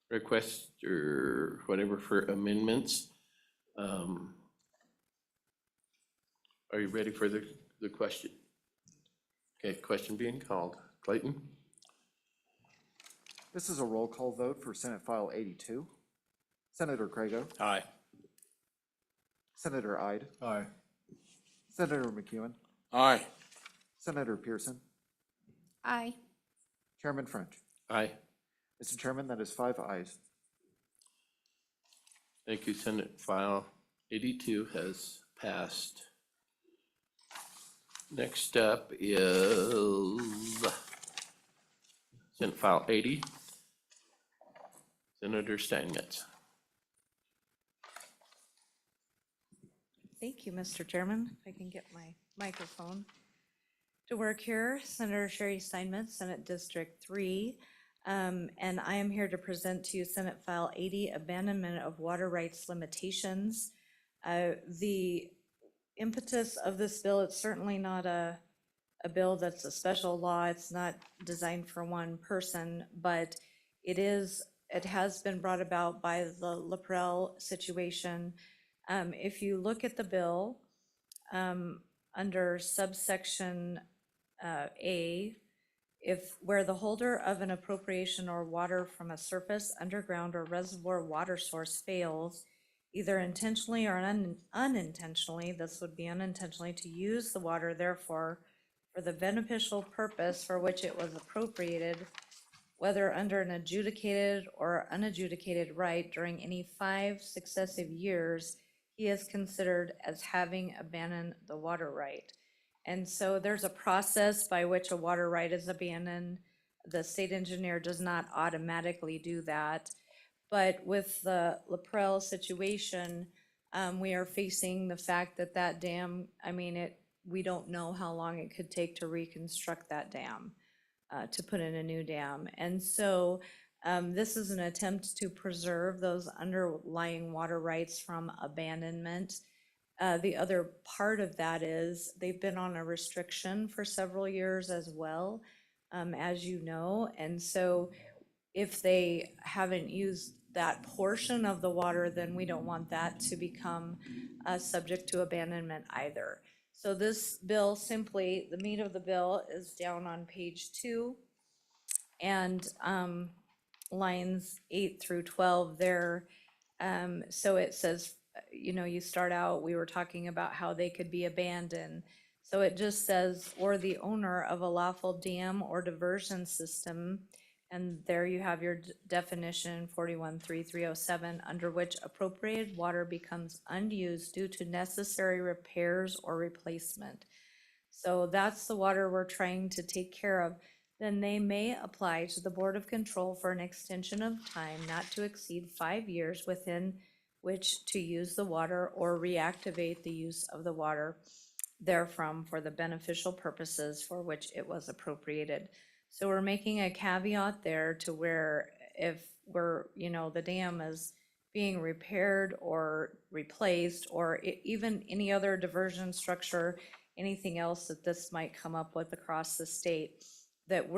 requests or whatever for amendments. Are you ready for the question? Okay, question being called. Clayton? This is a roll call vote for Senate File 82. Senator Crago. Aye. Senator Ide. Aye. Senator McEwen. Aye. Senator Pearson. Aye. Chairman French. Aye. Mr. Chairman, that is 5 ayes. Thank you. Senate File 82 has passed. Next up is Senate File 80. Senator Steinmetz. Thank you, Mr. Chairman. If I can get my microphone to work here. Senator Sherry Steinmetz, Senate District 3. And I am here to present to you Senate File 80, Abandonment of Water Rights Limitations. The impetus of this bill, it's certainly not a bill that's a special law. It's not designed for one person, but it has been brought about by the LaPrel situation. If you look at the bill, under subsection A, where the holder of an appropriation or water from a surface, underground, or reservoir water source fails, either intentionally or unintentionally, this would be unintentionally, to use the water, therefore, for the beneficial purpose for which it was appropriated, whether under an adjudicated or unadjudicated right during any 5 successive years, he is considered as having abandoned the water right. And so there's a process by which a water right is abandoned. The state engineer does not automatically do that. But with the LaPrel situation, we are facing the fact that that dam, we don't know how long it could take to reconstruct that dam, to put in a new dam. And so this is an attempt to preserve those underlying water rights from abandonment. The other part of that is they've been on a restriction for several years as well, as you know. And so if they haven't used that portion of the water, then we don't want that to become subject to abandonment either. So this bill simply, the meat of the bill is down on page 2, and lines 8 through 12 there. So it says, you start out, we were talking about how they could be abandoned. So it just says, or the owner of a lawful dam or diversion system, and there you have your definition, 41.3307, under which appropriated water becomes unused due to necessary repairs or replacement. So that's the water we're trying to take care of. Then they may apply to the Board of Control for an extension of time not to exceed 5 years within which to use the water or reactivate the use of the water therefrom for the beneficial purposes for which it was appropriated. So we're making a caveat there to where if the dam is being repaired or replaced, or even any other diversion structure, anything else that this might come up with across the state, that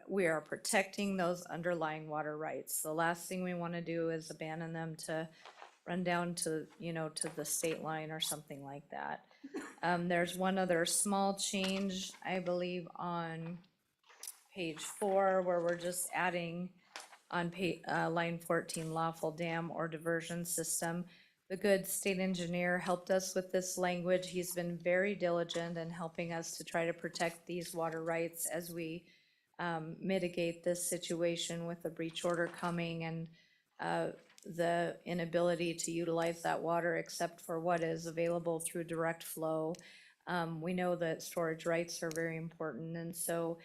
we are protecting those underlying water rights. The last thing we want to do is abandon them to run down to, to the state line or something like that. There's one other small change, I believe, on page 4, where we're just adding on line 14, lawful dam or diversion system. The good state engineer helped us with this language. He's been very diligent in helping us to try to protect these water rights as we mitigate this situation with the breach order coming and the inability to utilize that water except for what is available through direct flow. We know that storage rights are very important, and so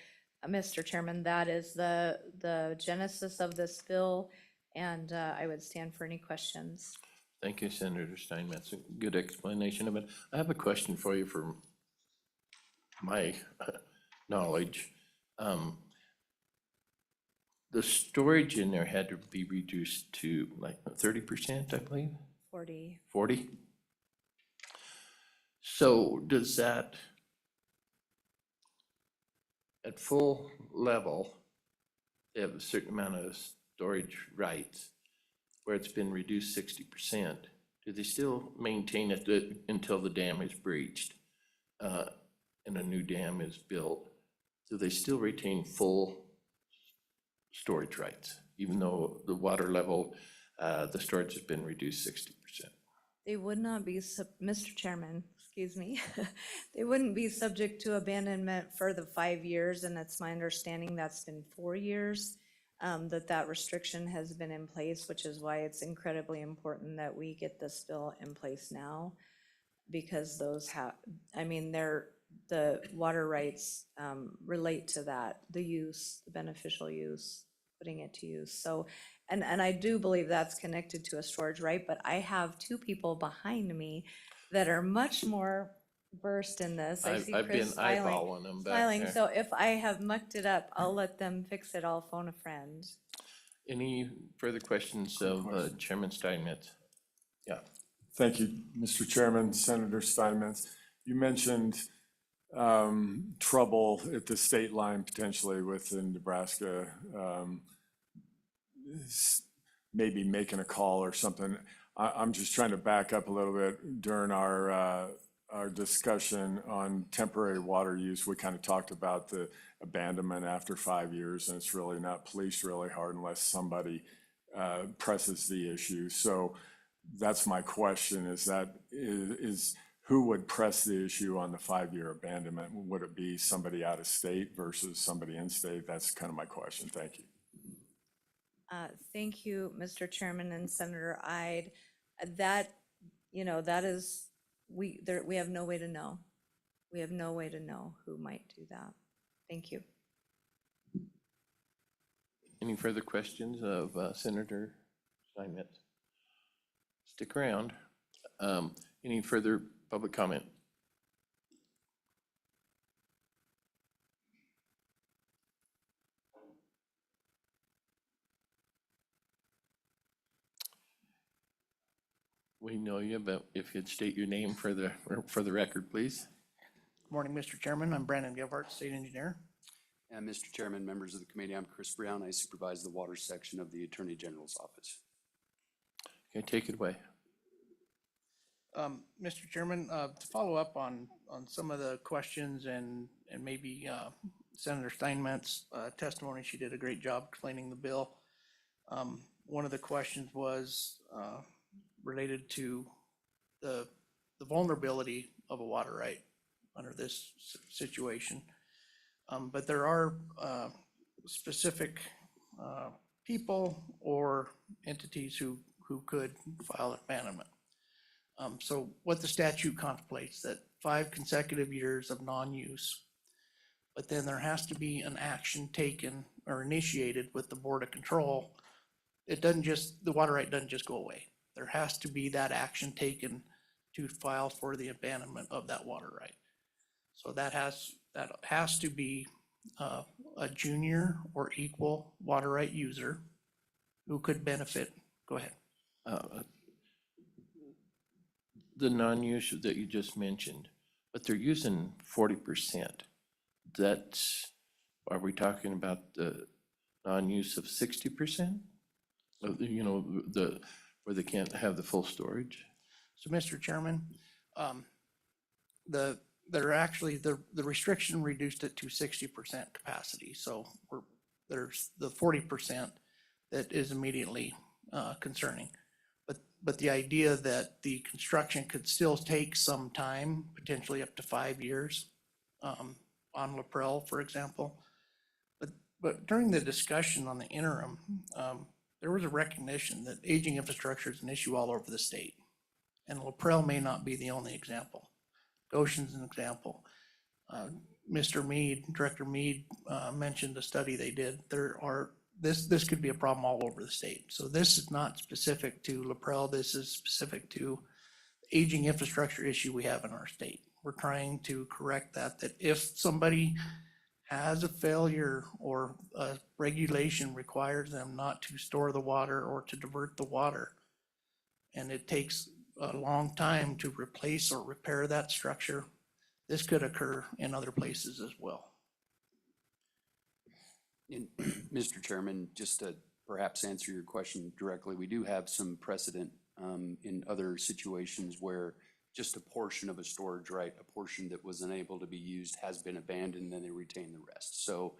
Mr. Chairman, that is the genesis of this bill, and I would stand for any questions. Thank you, Senator Steinmetz. A good explanation of it. I have a question for you from my knowledge. The storage in there had to be reduced to like 30%, I believe? 40. 40? So does that, at full level, they have a certain amount of storage rights where it's been reduced 60%. Do they still maintain it until the dam is breached and a new dam is built? Do they still retain full storage rights, even though the water level, the storage has been reduced 60%? They would not be, Mr. Chairman, excuse me, they wouldn't be subject to abandonment for the 5 years, and it's my understanding that's been 4 years that restriction has been in place, which is why it's incredibly important that we get this bill in place now, because those the water rights relate to that, the use, the beneficial use, putting it to use. So, and I do believe that's connected to a storage right, but I have 2 people behind me that are much more versed in this. I see I've been Chris smiling. eyeballing them back Smiling, there. so if I have mucked it up, I'll let them fix it. I'll phone a friend. Any further questions of Chairman Steinmetz? Yeah. Thank you, Mr. Chairman, Senator Steinmetz. You mentioned trouble at the state line potentially within Nebraska, maybe making a call or something. I'm just trying to back up a little bit. During our discussion on temporary water use, we kind of talked about the abandonment after 5 years, and it's really not policed really hard unless somebody presses the issue. So that's my question, is who would press the issue on the 5-year abandonment? Would it be somebody out of state versus somebody in state? That's kind of my question. Thank you. Thank you, Mr. Chairman and Senator Ide. That, that is, we have no way to know. We have no way to know who might do that. Thank you. Any further questions of Senator Steinmetz? Stick around. Any further public comment? We know you, but if you'd state your name for the record, please. Good morning, Mr. Chairman. I'm Brandon Gilbert, State Engineer. And Mr. Chairman, members of the committee, I'm Chris Brown. I supervise the water section of the Attorney General's office. Okay, take it away. Mr. Chairman, to follow up on some of the questions and maybe Senator Steinmetz's testimony, she did a great job explaining the bill. One of the questions was related to the vulnerability of a water right under this situation. But there are specific people or entities who could file abandonment. So what the statute contemplates, that 5 consecutive years of non-use, but then there has to be an action taken or initiated with the Board of Control. The water right doesn't just go away. There has to be that action taken to file for the abandonment of that water right. So that has to be a junior or equal water right user who could benefit. Go ahead. The non-use that you just mentioned, but they're using 40%. Are we talking about the non-use of 60%? Where they can't have the full storage? So, Mr. Chairman, the restriction reduced it to 60% capacity. So there's the 40% that is immediately concerning. But the idea that the construction could still take some time, potentially up to 5 years, on LaPrelle, for example. But during the discussion on the interim, there was a recognition that aging infrastructure is an issue all over the state. And LaPrelle may not be the only example. Goshen's an example. Mr. Mead, Director Mead, mentioned a study they did. This could be a problem all over the state. So this is not specific to LaPrelle. This is specific to the aging infrastructure issue we have in our state. We're trying to correct that if somebody has a failure or a regulation requires them not to store the water or to divert the water, and it takes a long time to replace or repair that structure, this could occur in other places as well. And Mr. Chairman, just to perhaps answer your question directly, we do have some precedent in other situations where just a portion of a storage right, a portion that was unable to be used has been abandoned, then they retain the rest. So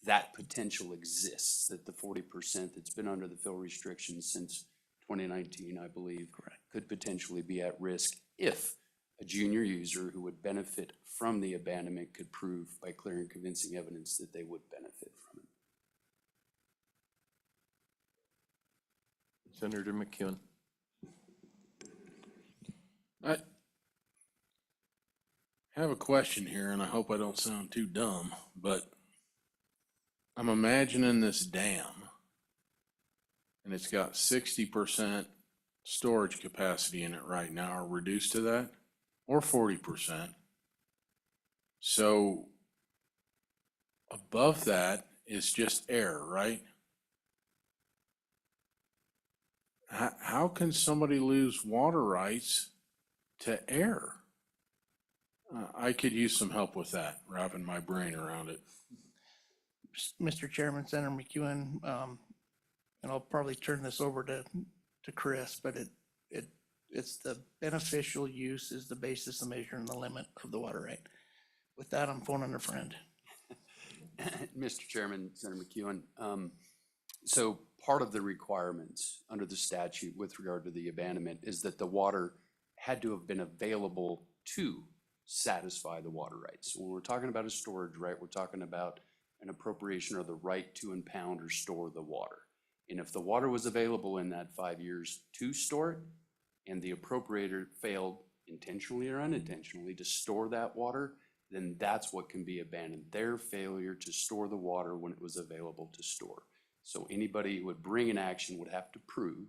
that potential exists, that the 40% that's been under the fill restrictions since 2019, I believe, could potentially be at risk if a junior user who would benefit from the abandonment could prove by clear and convincing evidence that they would benefit from it. Senator McEwen. I have a question here, and I hope I don't sound too dumb, but I'm imagining this dam, and it's got 60% storage capacity in it right now, or reduced to that. or 40%. So above that is just air, right? How can somebody lose water rights to air? I could use some help with that, wrapping my brain around it. Mr. Chairman, Senator McEwen, and I'll probably turn this over to Chris, but it's the beneficial use is the basis of measuring the limit of the water right. With that, I'm phoning a friend. Mr. Chairman, Senator McEwen, so part of the requirements under the statute with regard to the abandonment is that the water had to have been available to satisfy the water rights. When we're talking about a storage right, we're talking about an appropriation or the right to impound or store the water. And if the water was available in that 5 years to store it, and the appropriator failed intentionally or unintentionally to store that water, then that's what can be abandoned, their failure to store the water when it was available to store. So anybody who would bring an action would have to prove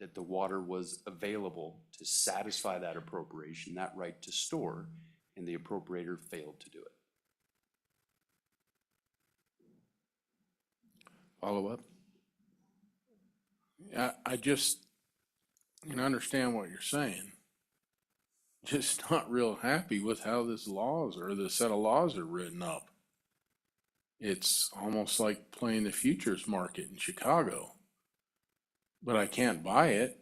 that the water was available to satisfy that appropriation, that right to store, and the appropriator failed to do it. Follow up? I just can understand what you're saying. Just not real happy with how this laws or the set of laws are written up. It's almost like playing the futures market in Chicago. But I can't buy it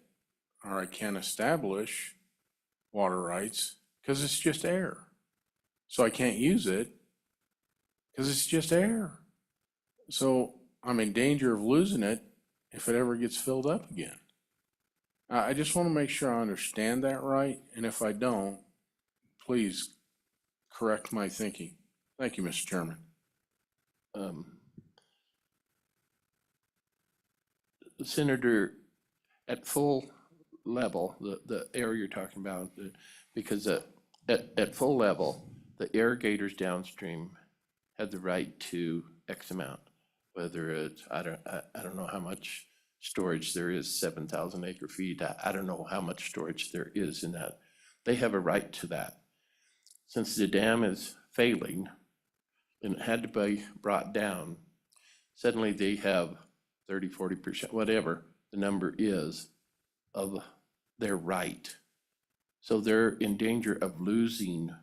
or I can't establish water rights because it's just air. So I can't use it because it's just air. So I'm in danger of losing it if it ever gets filled up again. I just want to make sure I understand that right. And if I don't, please correct my thinking. Thank you, Mr. Chairman. Senator, at full level, the area you're talking about, because at full level, the irrigators downstream have the right to X amount, whether it's, I don't know how much storage there is, 7,000 acre feet. I don't know how much storage there is in that. They have a right to that. Since the dam is failing and it had to be brought down, suddenly they have 30, 40%, whatever the number is, of their right. So they're in danger of losing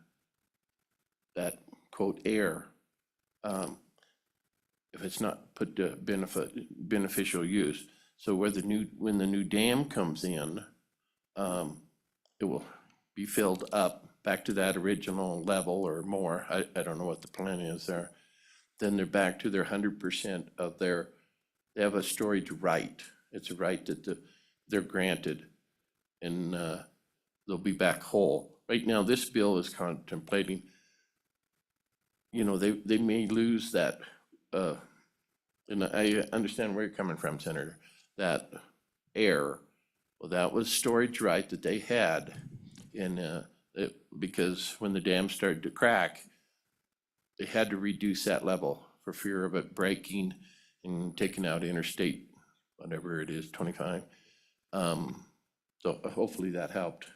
that quote air if it's not put to beneficial use. So when the new dam comes in, it will be filled up back to that original level or more. I don't know what the plan is there. Then they're back to their 100% of their, they have a storage right. It's a right that they're granted, and they'll be back whole. Right now, this bill is contemplating, you know, they may lose that, and I understand where you're coming from, Senator, that air. Well, that was storage right that they had in, because when the dam started to crack, they had to reduce that level for fear of it breaking and taking out interstate, whatever it is, 25. So hopefully that helped.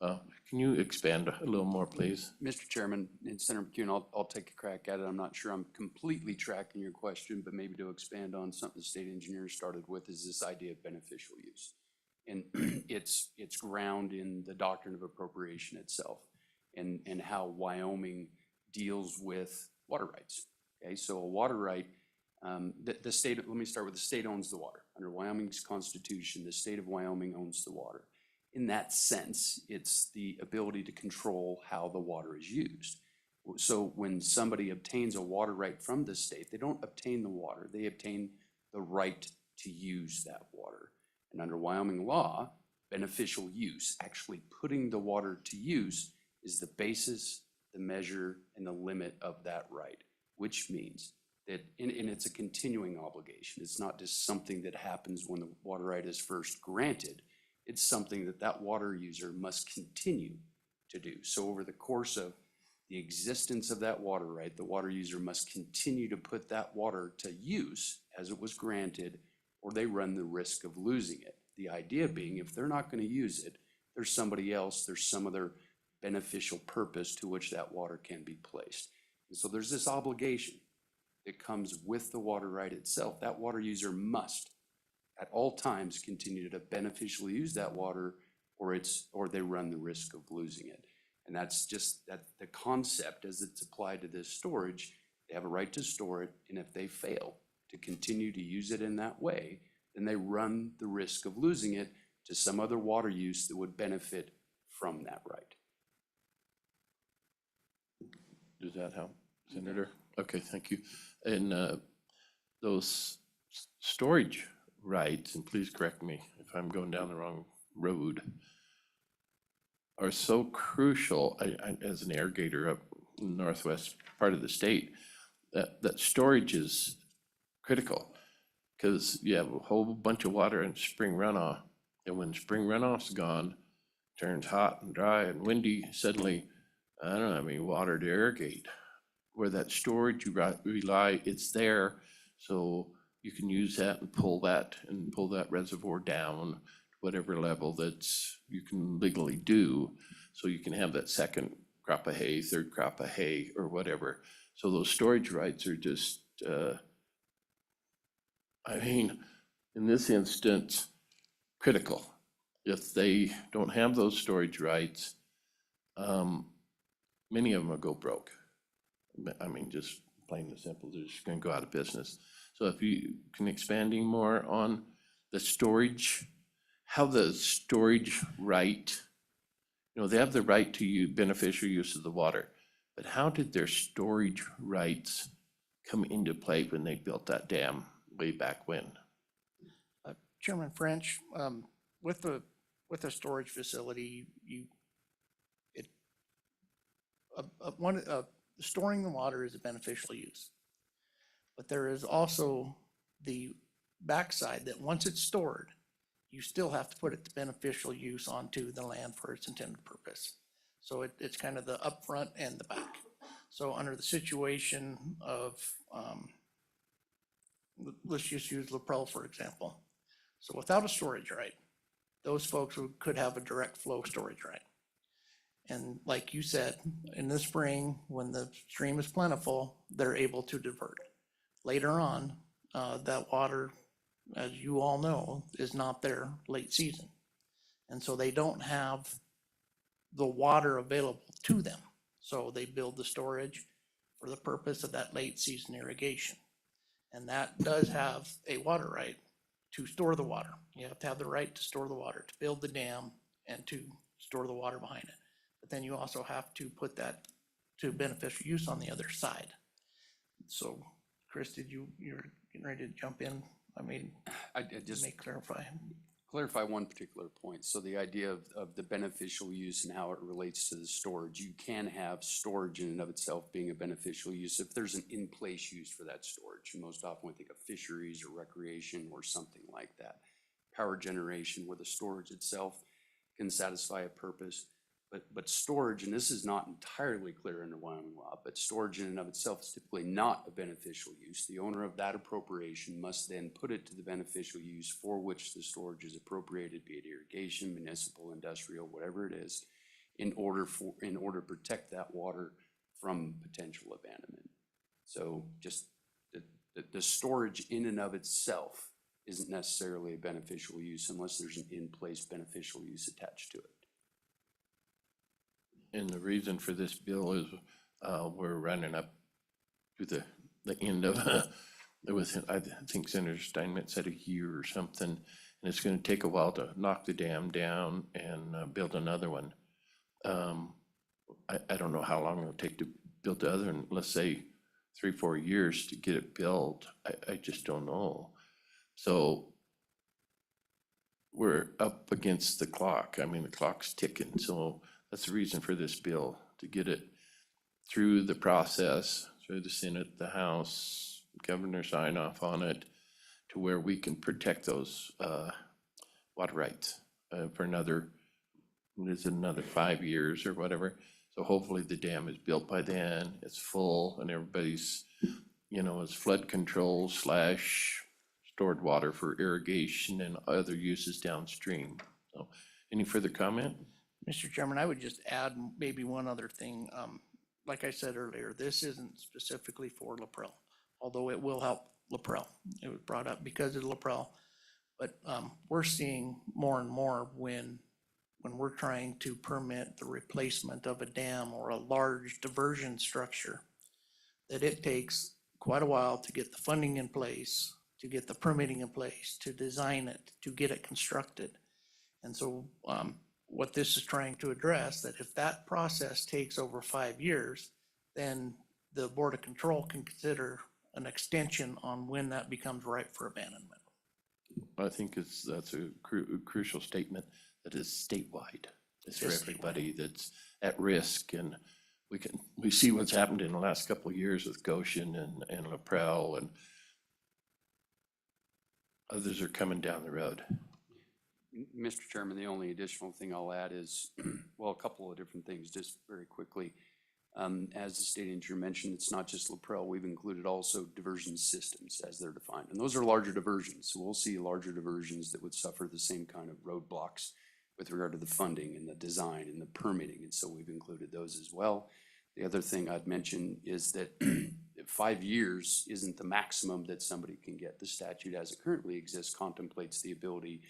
Can you expand a little more, please? Mr. Chairman, and Senator McEwen, I'll take a crack at it. I'm not sure I'm completely tracking your question, but maybe to expand on something the state engineer started with is this idea of beneficial use. And it's ground in the doctrine of appropriation itself and how Wyoming deals with water rights. Okay, so a water right, the state, let me start with the state owns the water. Under Wyoming's constitution, the state of Wyoming owns the water. In that sense, it's the ability to control how the water is used. So when somebody obtains a water right from the state, they don't obtain the water, they obtain the right to use that water. And under Wyoming law, beneficial use, actually putting the water to use, is the basis, the measure, and the limit of that right, which means that, and it's a continuing obligation. It's not just something that happens when the water right is first granted. It's something that that water user must continue to do. So over the course of the existence of that water right, the water user must continue to put that water to use as it was granted, or they run the risk of losing it. The idea being, if they're not going to use it, there's somebody else, there's some other beneficial purpose to which that water can be placed. And so there's this obligation that comes with the water right itself. That water user must at all times continue to beneficially use that water, or they run the risk of losing it. And that's just the concept as it's applied to this storage. They have a right to store it, and if they fail to continue to use it in that way, then they run the risk of losing it to some other water use that would benefit from that right. Does that help, Senator? Okay, thank you. And those storage rights, and please correct me if I'm going down the wrong road, are so crucial. As an irrigator up in the northwest part of the state, that storage is critical, because you have a whole bunch of water in spring runoff, and when spring runoff's gone, turns hot and dry and windy, suddenly I don't have any water to irrigate. Where that storage you rely, it's there, so you can use that and pull that reservoir down to whatever level that's you can legally do, so you can have that second crop of hay, third crop of hay, or whatever. So those storage rights are just, I mean, in this instance, critical. If they don't have those storage rights, many of them will go broke. I mean, just plain and simple, they're just gonna go out of business. So if you can expand any more on the storage, how the storage right, they have the right to use beneficial use of the water, but how did their storage rights come into play when they built that dam way back when? Chairman French, with the storage facility, storing the water is a beneficial use. But there is also the backside that once it's stored, you still have to put it to beneficial use onto the land for its intended purpose. So it's kind of the upfront and the back. So under the situation of, let's just use Laprelle, for example. So without a storage right, those folks could have a direct flow storage right. And like you said, in the spring, when the stream is plentiful, they're able to divert. Later on, that water, as you all know, is not there late season. And so they don't have the water available to them. So they build the storage for the purpose of that late season irrigation. And that does have a water right to store the water. You have to have the right to store the water, to build the dam and to store the water behind it. But then you also have to put that to beneficial use on the other side. So Chris, you're getting ready to jump in? I mean, I just clarify one particular point. So the idea of the beneficial use and how it relates to the storage, you can have storage in and of itself being a beneficial use if there's an in-place use for that storage. And most often we think of fisheries or recreation or something like that. Power generation where the storage itself can satisfy a purpose. But storage, and this is not entirely clear under Wyoming law, but storage in and of itself is typically not a beneficial use. The owner of that appropriation must then put it to the beneficial use for which the storage is appropriated, be it irrigation, municipal, industrial, whatever it is, in order to protect that water from potential abandonment. So just the storage in and of itself isn't necessarily a beneficial use unless there's an in-place beneficial use attached to it. And the reason for this bill is we're running up to the end of, I think Senator Steinmetz said a year or something, and it's gonna take a while to knock the dam down and build another one. I don't know how long it'll take to build the other one, let's say 3-4 years to get it built. I just don't know. So we're up against the clock. I mean, the clock's ticking, so that's the reason for this bill, to get it through the process, through the Senate, the House, governor sign off on it, to where we can protect those water rights for another 5 years or whatever. So hopefully the dam is built by then, it's full, and everybody's, it's flood control / stored water for irrigation and other uses downstream. So any further comment? Mr. Chairman, I would just add maybe one other thing. Like I said earlier, this isn't specifically for Laprelle, although it will help Laprelle. It was brought up because of Laprelle. But we're seeing more and more when we're trying to permit the replacement of a dam or a large diversion structure, that it takes quite a while to get the funding in place, to get the permitting in place, to design it, to get it constructed. And so what this is trying to address, that if that process takes over 5 years, then the Board of Control can consider an extension on when that becomes ripe for abandonment. I think that's a crucial statement, that is statewide. It's for Yes, everybody that's at risk, and we see what's happened in the last couple of years with Goshen and Laprelle, and others are coming down the road. Mr. Chairman, the only additional thing I'll add is, well, a couple of different things, just very quickly. As the state engineer mentioned, it's not just Laprelle. We've included also diversion systems as they're defined. And those are larger diversions. So we'll see larger diversions that would suffer the same kind of roadblocks with regard to the funding and the design and the permitting. And so we've included those as well. The other thing I'd mention is that 5 years isn't the maximum that somebody can get. The statute as it currently exists contemplates the ability,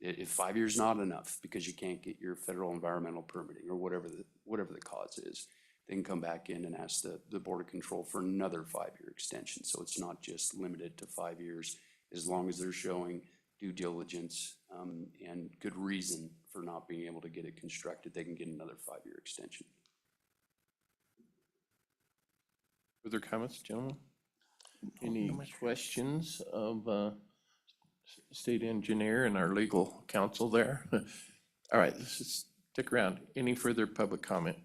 if 5 years not enough because you can't get your federal environmental permitting or whatever the cause is, they can come back in and ask the Board of Control for another 5-year extension. So it's not just limited to 5 years, as long as they're showing due diligence and good reason for not being able to get it constructed, they can get another 5-year extension. Further comments, gentlemen? Any questions of state engineer and our legal counsel there? All right, let's just stick around. Any further public comment?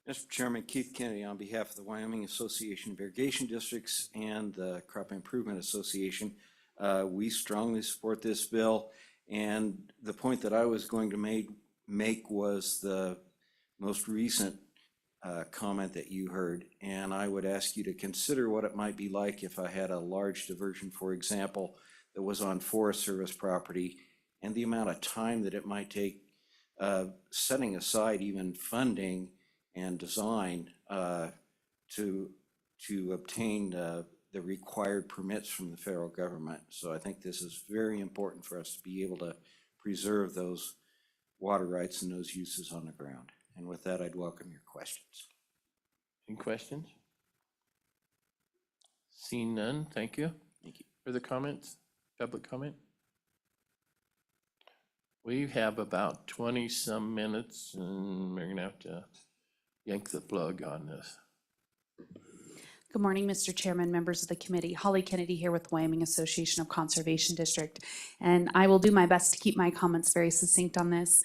Mr. Chairman, Keith Kennedy on behalf of the Wyoming Association of Irrigation Districts and the Crop Improvement Association. We strongly support this bill, and the point that I was going to make was the most recent comment that you heard, and I would ask you to consider what it might be like if I had a large diversion, for example, that was on Forest Service property, and the amount of time that it might take setting aside even funding and design to obtain the required permits from the federal government. So I think this is very important for us to be able to preserve those water rights and those uses on the ground. And with that, I'd welcome your questions. Any questions? Seeing none, thank you. Thank you. Further comments? Public comment? We have about 20-some minutes, and we're gonna have to yank the plug on this. Good morning, Mr. Chairman, members of the committee. Holly Kennedy here with Wyoming Association of Conservation District, and I will do my best to keep my comments very succinct on this.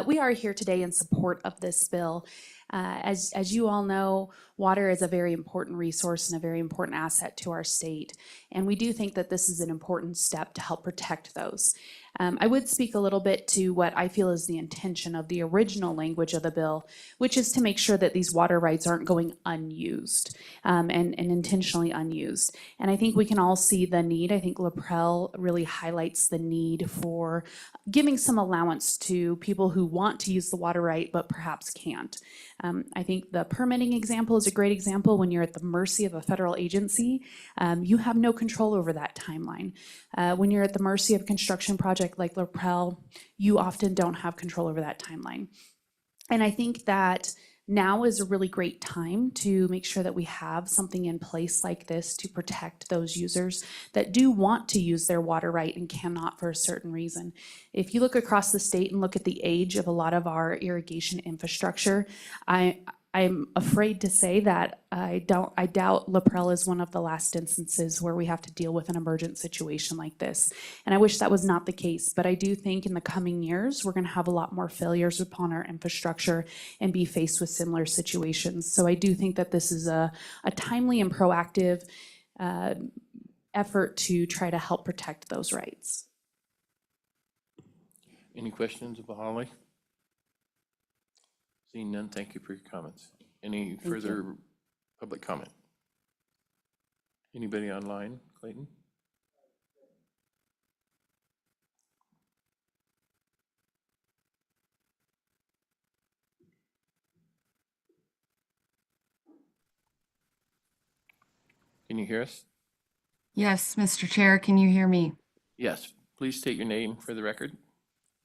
We are here today in support of this bill. As you all know, water is a very important resource and a very important asset to our state, and we do think that this is an important step to help protect those. I would speak a little bit to what I feel is the intention of the original language of the bill, which is to make sure that these water rights aren't going unused and intentionally unused. And I think we can all see the need. I think Laprelle really highlights the need for giving some allowance to people who want to use the water right but perhaps can't. I think the permitting example is a great example. When you're at the mercy of a federal agency, you have no control over that timeline. When you're at the mercy of a construction project like Laprelle, you often don't have control over that timeline. And I think that now is a really great time to make sure that we have something in place like this to protect those users that do want to use their water right and cannot for a certain reason. If you look across the state and look at the age of a lot of our irrigation infrastructure, I'm afraid to say that I doubt Laprelle is one of the last instances where we have to deal with an emergent situation like this. And I wish that was not the case, but I do think in the coming years, we're gonna have a lot more failures upon our infrastructure and be faced with similar situations. So I do think that this is a timely and proactive effort to try to help protect those rights. Any questions of Holly? Seeing none, thank you for your comments. Any further public comment? Anybody online, Clayton? Can you hear us? Yes, Mr. Chair, can you hear me? Yes, please state your name for the record.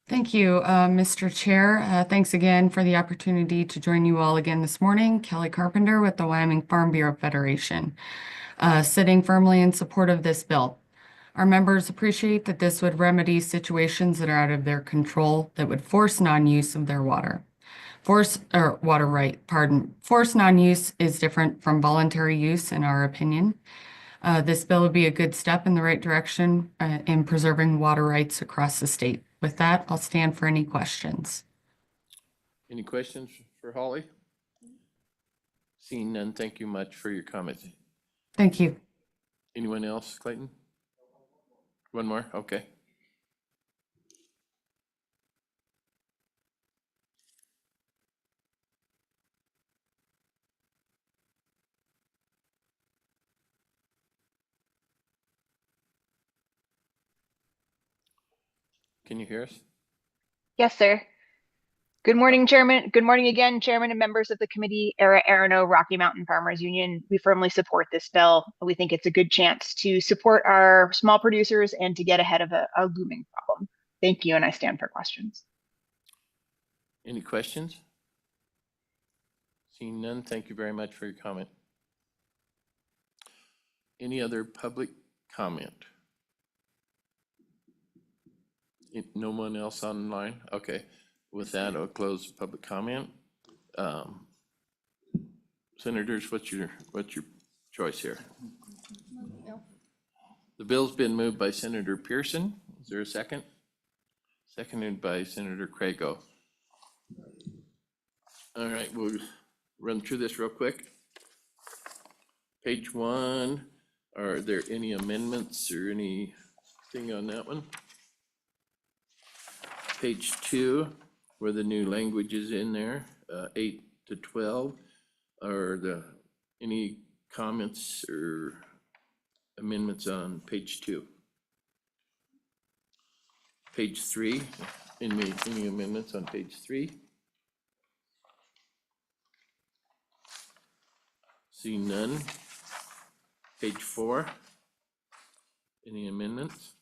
Thank you, Mr. Chair. Thanks again for the opportunity to join you all again this morning. Kelly Carpenter with the Wyoming Farm Bureau Federation, sitting firmly in support of this bill. Our members appreciate that this would remedy situations that are out of their control that would force non-use of their water. Forced non-use is different from voluntary use in our opinion. This bill would be a good step in the right direction in preserving water rights across the state. With that, I'll stand for any questions. Any questions for Holly? Seeing none, thank you much for your comments. Thank you. Anyone else, Clayton? One more, okay. Can you hear us? Yes, sir. Good morning, Chairman. Good morning again, Chairman and members of the committee. Era Arano, Rocky Mountain Farmers Union. We firmly support this bill. We think it's a good chance to support our small producers and to get ahead of a looming problem. Thank you, and I stand for questions. Any questions? Seeing none, thank you very much for your comment. Any other public comment? No one else online? Okay. With that, I'll close public comment. Senators, what's your choice here? The bill's been moved by Senator Pearson. Is there a second? Seconded by Senator Craigo. All right, we'll run through this real quick. Page 1, are there any amendments or anything on that one? Page 2, where the new language is in there, 8 to 12, are any comments or amendments on page 2? Page 3, any amendments on page 3? See none. Page 4, any amendments?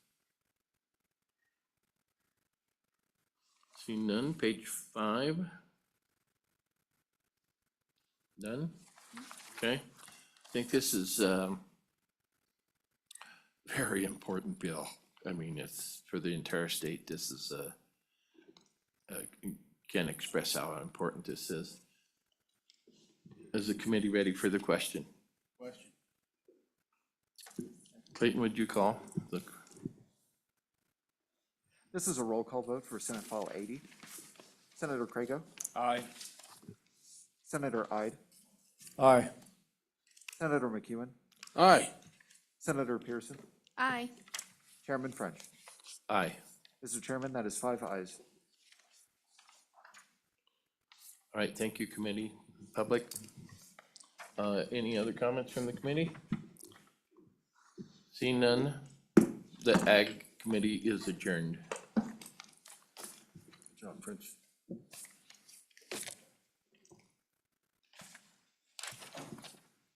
See none. Page 5. None. Okay. I think this is a very important bill. I mean, it's for the entire state. This is can't express how important this is. Is the committee ready for the question? Clayton, would you call? This is a roll call vote for Senate File 80. Senator Craigo? Aye. Senator Ide? Aye. Senator McEwen? Aye. Senator Pearson? Aye. Chairman French? Aye. Mr. Chairman, that is 5 ayes. All right, thank you, committee. Public? Any other comments from the committee? Seeing none, the Ag Committee is adjourned. Good job, French.